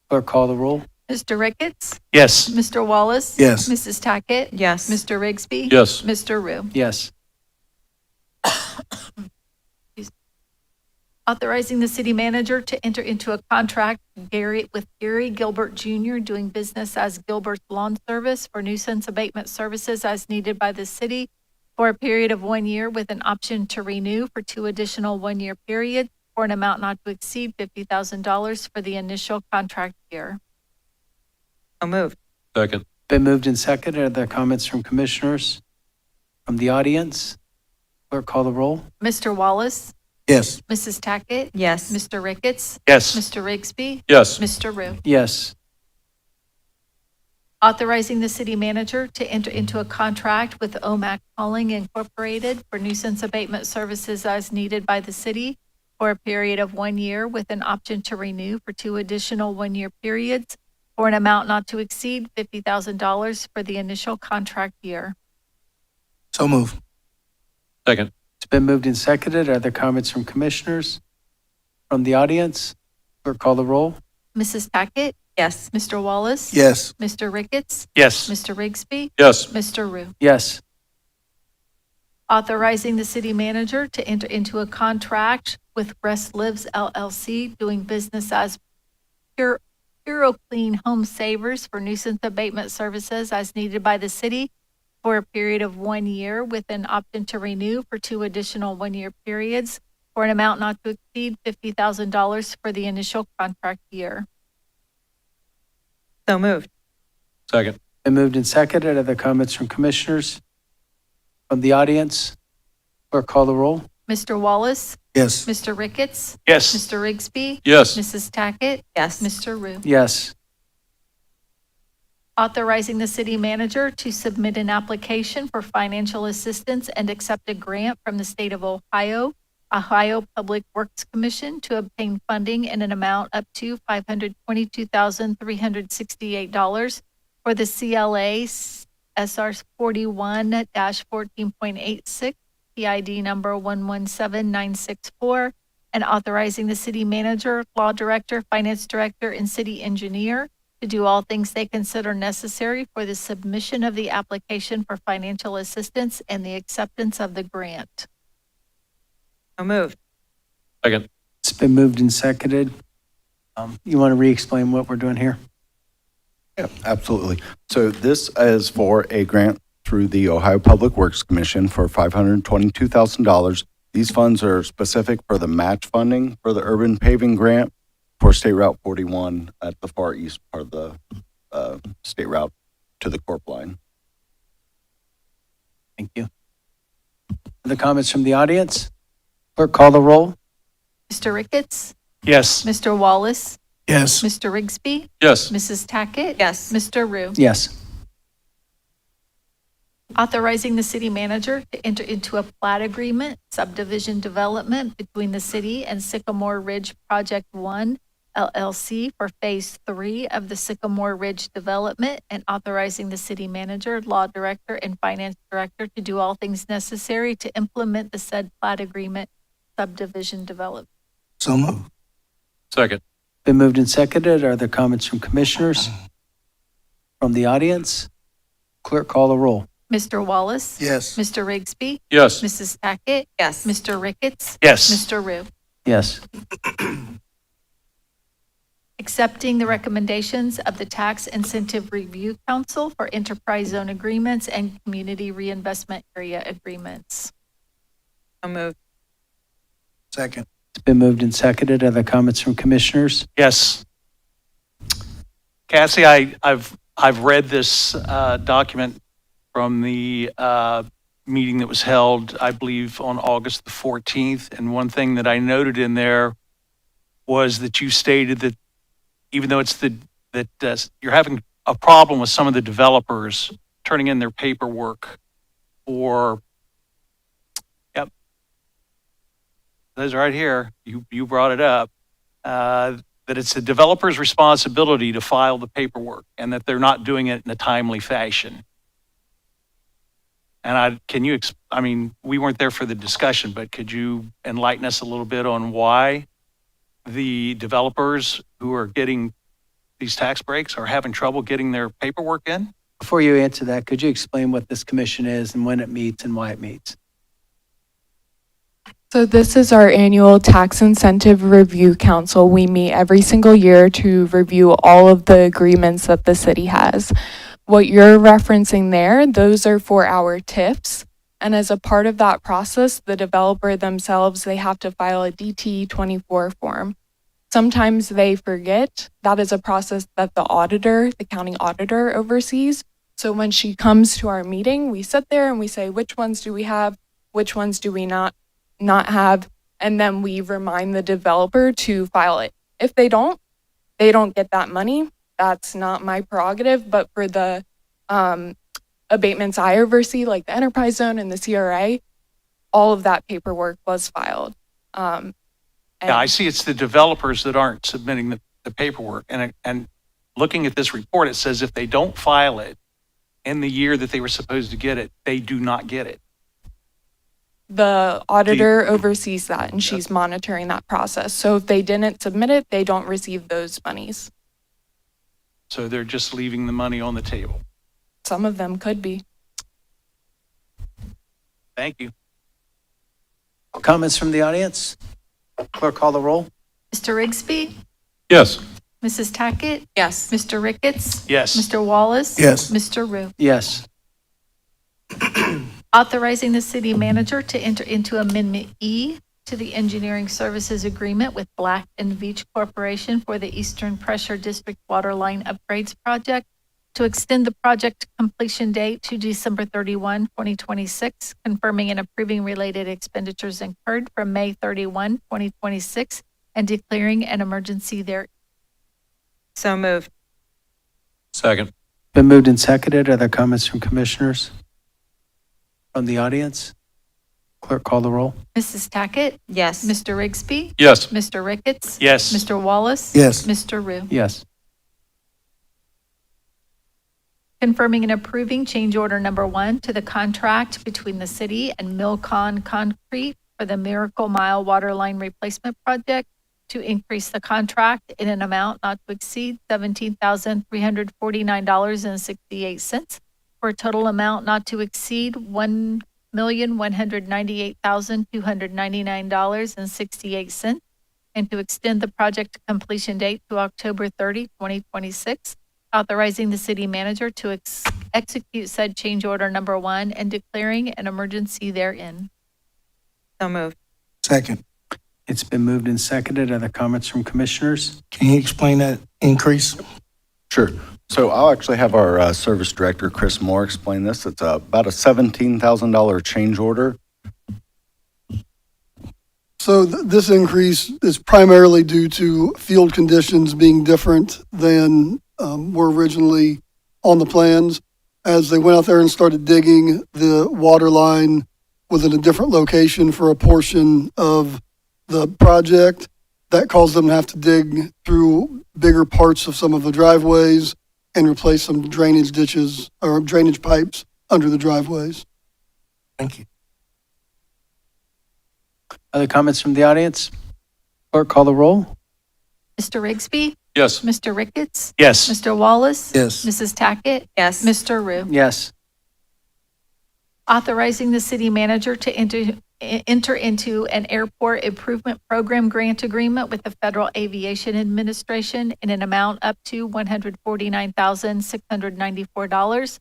Speaker 1: Clerk, call the roll.
Speaker 6: Mr. Ricketts,
Speaker 10: Yes.
Speaker 6: Mr. Wallace,
Speaker 17: Yes.
Speaker 6: Mrs. Tackett,
Speaker 14: Yes.
Speaker 6: Mr. Rigsby,
Speaker 5: Yes.
Speaker 6: Mr. Rue.
Speaker 1: Yes.
Speaker 6: Authorizing the city manager to enter into a contract with Gary Gilbert Jr., doing business as Gilbert's Lawn Service, for nuisance abatement services as needed by the city for a period of 1 year, with an option to renew for 2 additional one-year periods, for an amount not to exceed $50,000 for the initial contract year.
Speaker 14: So moved.
Speaker 5: Second.
Speaker 1: Been moved and seconded. Other comments from commissioners? From the audience? Clerk, call the roll.
Speaker 6: Mr. Wallace,
Speaker 17: Yes.
Speaker 6: Mrs. Tackett,
Speaker 14: Yes.
Speaker 6: Mr. Ricketts,
Speaker 10: Yes.
Speaker 6: Mr. Rigsby,
Speaker 5: Yes.
Speaker 6: Mr. Rue.
Speaker 1: Yes.
Speaker 6: Authorizing the city manager to enter into a contract with OMAC Hauling Incorporated for nuisance abatement services as needed by the city for a period of 1 year, with an option to renew for 2 additional one-year periods, for an amount not to exceed $50,000 for the initial contract year.
Speaker 17: So move.
Speaker 5: Second.
Speaker 1: It's Been moved and seconded. Are there comments from commissioners? From the audience? Clerk, call the roll.
Speaker 6: Mrs. Tackett?
Speaker 14: Yes.
Speaker 6: Mr. Wallace?
Speaker 17: Yes.
Speaker 6: Mr. Ricketts?
Speaker 10: Yes.
Speaker 6: Mr. Rigsby?
Speaker 5: Yes.
Speaker 6: Mr. Rue?
Speaker 1: Yes.
Speaker 6: Authorizing the city manager to enter into a contract with Rest Lives LLC, doing business as Puro Clean Home Savers for nuisance abatement services as needed by the city for a period of 1 year with an option to renew for 2 additional 1-year periods for an amount not to exceed $50,000 for the initial contract year.
Speaker 14: So moved.
Speaker 5: Second.
Speaker 1: Been moved and seconded. Are there comments from commissioners? From the audience? Clerk, call the roll.
Speaker 6: Mr. Wallace?
Speaker 17: Yes.
Speaker 6: Mr. Ricketts?
Speaker 10: Yes.
Speaker 6: Mr. Rigsby?
Speaker 5: Yes.
Speaker 6: Mrs. Tackett?
Speaker 14: Yes.
Speaker 6: Mr. Rue?
Speaker 1: Yes.
Speaker 6: Authorizing the city manager to submit an application for financial assistance and accept a grant from the state of Ohio Public Works Commission to obtain funding in an amount up to $522,368 for the CLA SR 41-14.86, PID number 117964, and authorizing the city manager, law director, finance director, and city engineer to do all things they consider necessary for the submission of the application for financial assistance and the acceptance of the grant.
Speaker 14: So moved.
Speaker 5: Second.
Speaker 1: It's been moved and seconded. You want to re-explain what we're doing here?
Speaker 8: Yeah, absolutely. So this is for a grant through the Ohio Public Works Commission for $522,000. These funds are specific for the match funding for the urban paving grant for State Route 41 at the far east part of the state route to the Corp line.
Speaker 1: Thank you. Other comments from the audience? Clerk, call the roll.
Speaker 6: Mr. Ricketts?
Speaker 10: Yes.
Speaker 6: Mr. Wallace?
Speaker 17: Yes.
Speaker 6: Mr. Rigsby?
Speaker 5: Yes.
Speaker 6: Mrs. Tackett?
Speaker 14: Yes.
Speaker 6: Mr. Rue?
Speaker 1: Yes.
Speaker 6: Authorizing the city manager to enter into a plat agreement, subdivision development between the city and Sycamore Ridge Project 1 LLC for Phase 3 of the Sycamore Ridge development, and authorizing the city manager, law director, and finance director to do all things necessary to implement the said plat agreement subdivision development.
Speaker 17: So moved.
Speaker 5: Second.
Speaker 1: Been moved and seconded. Are there comments from commissioners? From the audience? Clerk, call the roll.
Speaker 6: Mr. Wallace?
Speaker 17: Yes.
Speaker 6: Mr. Rigsby?
Speaker 5: Yes.
Speaker 6: Mrs. Tackett?
Speaker 14: Yes.
Speaker 6: Mr. Ricketts?
Speaker 10: Yes.
Speaker 6: Mr. Rue?
Speaker 1: Yes.
Speaker 6: Accepting the recommendations of the Tax Incentive Review Council for enterprise zone agreements and community reinvestment area agreements.
Speaker 14: So moved.
Speaker 17: Second.
Speaker 1: It's been moved and seconded. Are there comments from commissioners?
Speaker 10: Yes. Cassie, I've read this document from the meeting that was held, I believe, on August the 14th. And one thing that I noted in there was that you stated that even though it's you're having a problem with some of the developers turning in their paperwork for, yep, those right here, you brought it up, that it's the developer's responsibility to file the paperwork and that they're not doing it in a timely fashion. And we weren't there for the discussion, but could you enlighten us a little bit on why the developers who are getting these tax breaks are having trouble getting their paperwork in?
Speaker 1: Before you answer that, could you explain what this commission is and when it meets and why it meets?
Speaker 15: So this is our annual Tax Incentive Review Council. We meet every single year to review all of the agreements that the city has. What you're referencing there, those are for our TIFs. And as a part of that process, the developer themselves, they have to file a DT-24 form. Sometimes they forget. That is a process that the auditor, the county auditor, oversees. So when she comes to our meeting, we sit there and we say, which ones do we have? Which ones do we not have? And then we remind the developer to file it. If they don't get that money. That's not my prerogative, but for the abatements I oversee, like the enterprise zone and the CRA, all of that paperwork was filed.
Speaker 10: Yeah, I see it's the developers that aren't submitting the paperwork. And looking at this report, it says if they don't file it in the year that they were supposed to get it, they do not get it.
Speaker 15: The auditor oversees that and she's monitoring that process. So if they didn't submit it, they don't receive those monies.
Speaker 10: So they're just leaving the money on the table.
Speaker 15: Some of them could be.
Speaker 10: Thank you.
Speaker 1: Comments from the audience? Clerk, call the roll.
Speaker 6: Mr. Rigsby,
Speaker 5: Yes.
Speaker 6: Mrs. Tackett,
Speaker 14: Yes.
Speaker 6: Mr. Ricketts,
Speaker 10: Yes.
Speaker 6: Mr. Wallace.
Speaker 11: Yes.
Speaker 6: Mr. Rue.
Speaker 1: Yes.
Speaker 6: Authorizing the city manager to enter into Amendment E to the engineering services agreement with Black and Veatch Corporation for the Eastern Pressure District Water Line Upgrades Project to extend the project completion date to December 31, 2026, confirming and approving related expenditures incurred from May 31, 2026, and declaring an emergency there.
Speaker 14: So moved.
Speaker 5: Second.
Speaker 1: Been moved and seconded. Are there comments from commissioners? From the audience? Clerk, call the roll.
Speaker 6: Mrs. Tackett,
Speaker 14: Yes.
Speaker 6: Mr. Rigsby,
Speaker 5: Yes.
Speaker 6: Mr. Ricketts,
Speaker 10: Yes.
Speaker 6: Mr. Wallace.
Speaker 11: Yes.
Speaker 6: Mr. Rue.
Speaker 1: Yes.
Speaker 6: Confirming and approving change order number 1 to the contract between the city and Milcon Concrete for the Miracle Mile Water Line Replacement Project to increase the contract in an amount not to exceed $17,349.68 for a total amount not to exceed $1,198,299.68 and to extend the project completion date to October 30, 2026. Authorizing the city manager to execute said change order number 1 and declaring an emergency therein.
Speaker 14: So moved.
Speaker 11: Second.
Speaker 1: It's been moved and seconded. Are there comments from commissioners?
Speaker 11: Can you explain that increase?
Speaker 8: Sure. So I'll actually have our service director, Chris Moore, explain this. It's about a $17,000 change order.
Speaker 11: So this increase is primarily due to field conditions being different than were originally on the plans. As they went out there and started digging, the water line was in a different location for a portion of the project. That caused them to have to dig through bigger parts of some of the driveways and replace some drainage ditches or drainage pipes under the driveways.
Speaker 1: Thank you. Other comments from the audience? Clerk, call the roll.
Speaker 6: Mr. Rigsby,
Speaker 5: Yes.
Speaker 6: Mr. Ricketts,
Speaker 10: Yes.
Speaker 6: Mr. Wallace.
Speaker 11: Yes.
Speaker 6: Mrs. Tackett,
Speaker 14: Yes.
Speaker 6: Mr. Rue.
Speaker 1: Yes.
Speaker 6: Authorizing the city manager to enter into an airport improvement program grant agreement with the Federal Aviation Administration in an amount up to $149,694,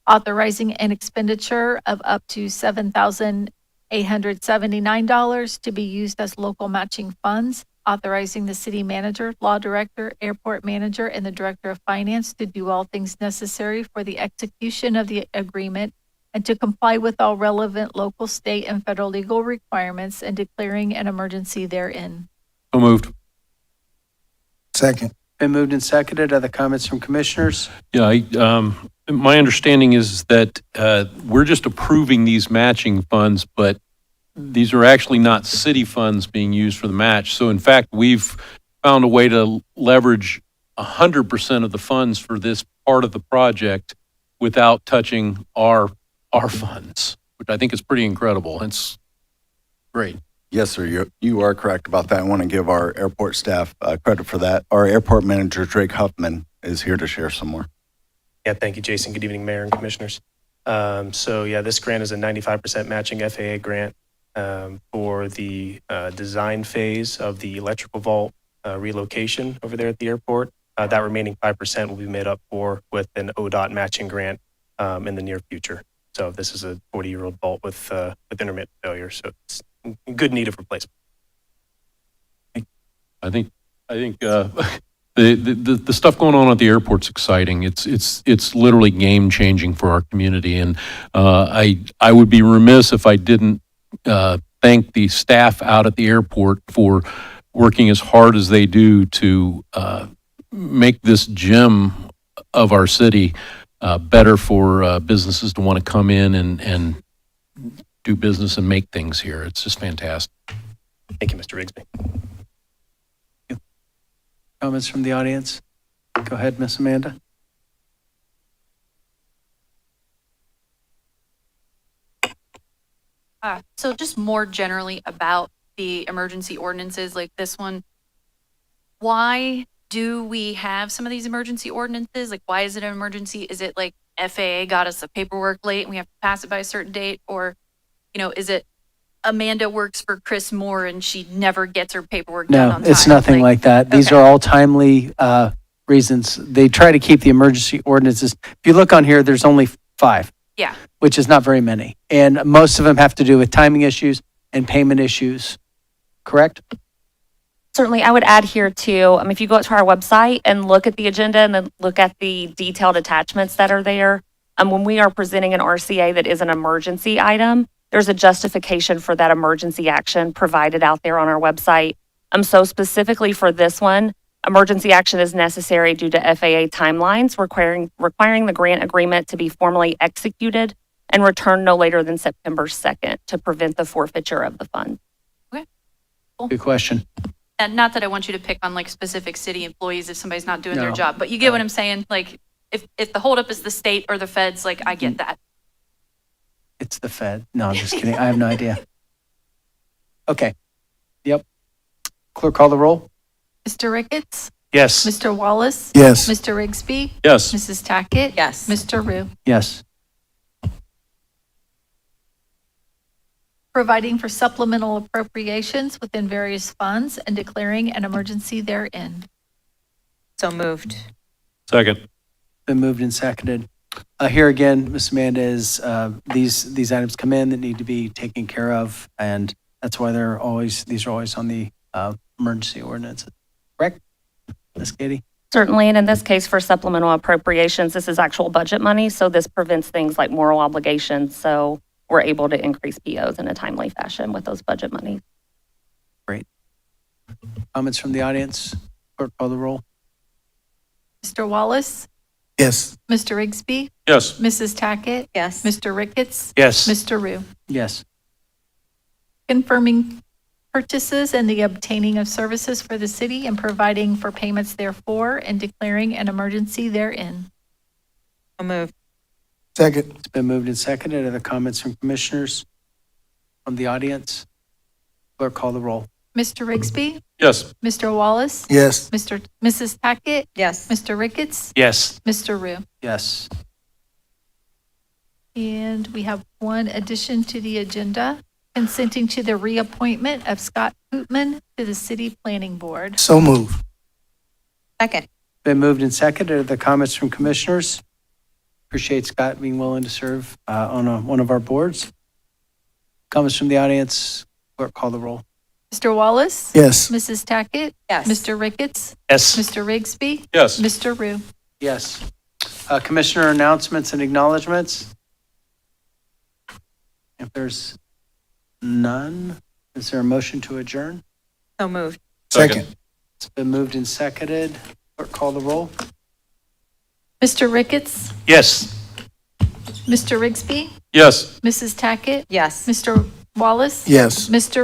Speaker 6: authorizing an expenditure of up to $7,879 to be used as local matching funds, authorizing the city manager, law director, airport manager, and the director of finance to do all things necessary for the execution of the agreement and to comply with all relevant local, state, and federal legal requirements and declaring an emergency therein.
Speaker 5: So moved.
Speaker 11: Second.
Speaker 1: Been moved and seconded. Other comments from commissioners?
Speaker 5: Yeah, my understanding is that we're just approving these matching funds, but these are actually not city funds being used for the match. So in fact, we've found a way to leverage 100% of the funds for this part of the project without touching our funds, which I think is pretty incredible. It's great.
Speaker 8: Yes, sir. You are correct about that. I want to give our airport staff credit for that. Our airport manager, Drake Huffman, is here to share some more.
Speaker 16: Yeah, thank you, Jason. Good evening, Mayor and Commissioners. This grant is a 95% matching FAA grant for the design phase of the electrical vault relocation over there at the airport. That remaining 5% will be made up for with an ODOT matching grant in the near future. So this is a 40-year-old vault with intermittent failure, so it's in good need of replacement.
Speaker 5: I think the stuff going on at the airport's exciting. It's literally game changing for our community, and I would be remiss if I didn't thank the staff out at the airport for working as hard as they do to make this gem of our city better for businesses to want to come in and do business and make things here. It's just fantastic.
Speaker 16: Thank you, Mr. Rigsby.
Speaker 1: Comments from the audience? Go ahead, Miss Amanda.
Speaker 18: So just more generally about the emergency ordinances like this one, why do we have some of these emergency ordinances? Like, why is it an emergency? Is it like FAA got us the paperwork late and we have to pass it by a certain date? Or, is it Amanda works for Chris Moore and she never gets her paperwork done
Speaker 1: No,
Speaker 18: on time?
Speaker 1: it's nothing like that. These
Speaker 18: okay.
Speaker 1: are all timely reasons. They try to keep the emergency ordinances. If you look on here, there's only 5.
Speaker 18: Yeah.
Speaker 1: Which is not very many. And most of them have to do with timing issues and payment issues. Correct?
Speaker 7: Certainly, I would add here too, if you go to our website and look at the agenda and then look at the detailed attachments that are there, when we are presenting an RCA that is an emergency item, there's a justification for that emergency action provided out there on our website. So specifically for this one, emergency action is necessary due to FAA timelines requiring the grant agreement to be formally executed and returned no later than September 2nd to prevent the forfeiture of the funds.
Speaker 1: Good question.
Speaker 18: And not that I want you to pick on like specific city employees if somebody's not doing their
Speaker 1: No.
Speaker 18: job, but you get what I'm saying? Like, if the holdup is the state or the feds, like, I get that.
Speaker 1: It's the Fed. No, I'm just kidding. I have no idea. Okay. Yep. Clerk, call the roll.
Speaker 6: Mr. Ricketts?
Speaker 10: Yes.
Speaker 6: Mr. Wallace?
Speaker 17: Yes.
Speaker 6: Mr. Rigsby?
Speaker 10: Yes.
Speaker 6: Mrs. Tackett?
Speaker 14: Yes.
Speaker 6: Mr. Rue?
Speaker 1: Yes.
Speaker 6: Providing for supplemental appropriations within various funds and declaring an emergency therein.
Speaker 14: So moved.
Speaker 5: Second.
Speaker 1: Been moved and seconded. Here again, Ms. Amanda, is these items come in that need to be taken care of, and that's why these are always on the emergency ordinances. Correct? Ms. Katie?
Speaker 7: Certainly, and in this case for supplemental appropriations, this is actual budget money, so this prevents things like moral obligations. So we're able to increase POs in a timely fashion with those budget monies.
Speaker 1: Great. Comments from the audience? Clerk, call the roll.
Speaker 6: Mr. Wallace?
Speaker 17: Yes.
Speaker 6: Mr. Rigsby?
Speaker 5: Yes.
Speaker 6: Mrs. Tackett?
Speaker 14: Yes.
Speaker 6: Mr. Ricketts?
Speaker 10: Yes.
Speaker 6: Mr. Rue?
Speaker 1: Yes.
Speaker 6: Confirming purchases and the obtaining of services for the city and providing for payments therefor and declaring an emergency therein.
Speaker 14: So moved.
Speaker 17: Second.
Speaker 1: It's been moved and seconded. Other comments from commissioners from the audience? Clerk, call the roll.
Speaker 6: Mr. Rigsby?
Speaker 5: Yes.
Speaker 6: Mr. Wallace?
Speaker 17: Yes.
Speaker 6: Mrs. Tackett?
Speaker 14: Yes.
Speaker 6: Mr. Ricketts?
Speaker 10: Yes.
Speaker 6: Mr. Rue?
Speaker 1: Yes.
Speaker 6: And we have one addition to the agenda, consenting to the reappointment of Scott Hootman to the City Planning Board.
Speaker 17: So move.
Speaker 14: Second.
Speaker 1: Been moved and seconded. Other comments from commissioners? Appreciate Scott being willing to serve on one of our boards. Comments from the audience? Clerk, call the roll.
Speaker 6: Mr. Wallace?
Speaker 17: Yes.
Speaker 6: Mrs. Tackett?
Speaker 14: Yes.
Speaker 6: Mr. Ricketts?
Speaker 10: Yes.
Speaker 6: Mr. Rigsby?
Speaker 5: Yes.
Speaker 6: Mr. Rue?
Speaker 1: Yes. Commissioner announcements and acknowledgements? If there's none, is there a motion to adjourn?
Speaker 14: So moved.
Speaker 17: Second.
Speaker 1: It's been moved and seconded. Clerk, call the roll.
Speaker 6: Mr. Ricketts?
Speaker 10: Yes.
Speaker 6: Mr. Rigsby?
Speaker 5: Yes.
Speaker 6: Mrs. Tackett?
Speaker 14: Yes.
Speaker 6: Mr. Wallace?
Speaker 17: Yes.
Speaker 6: Mr.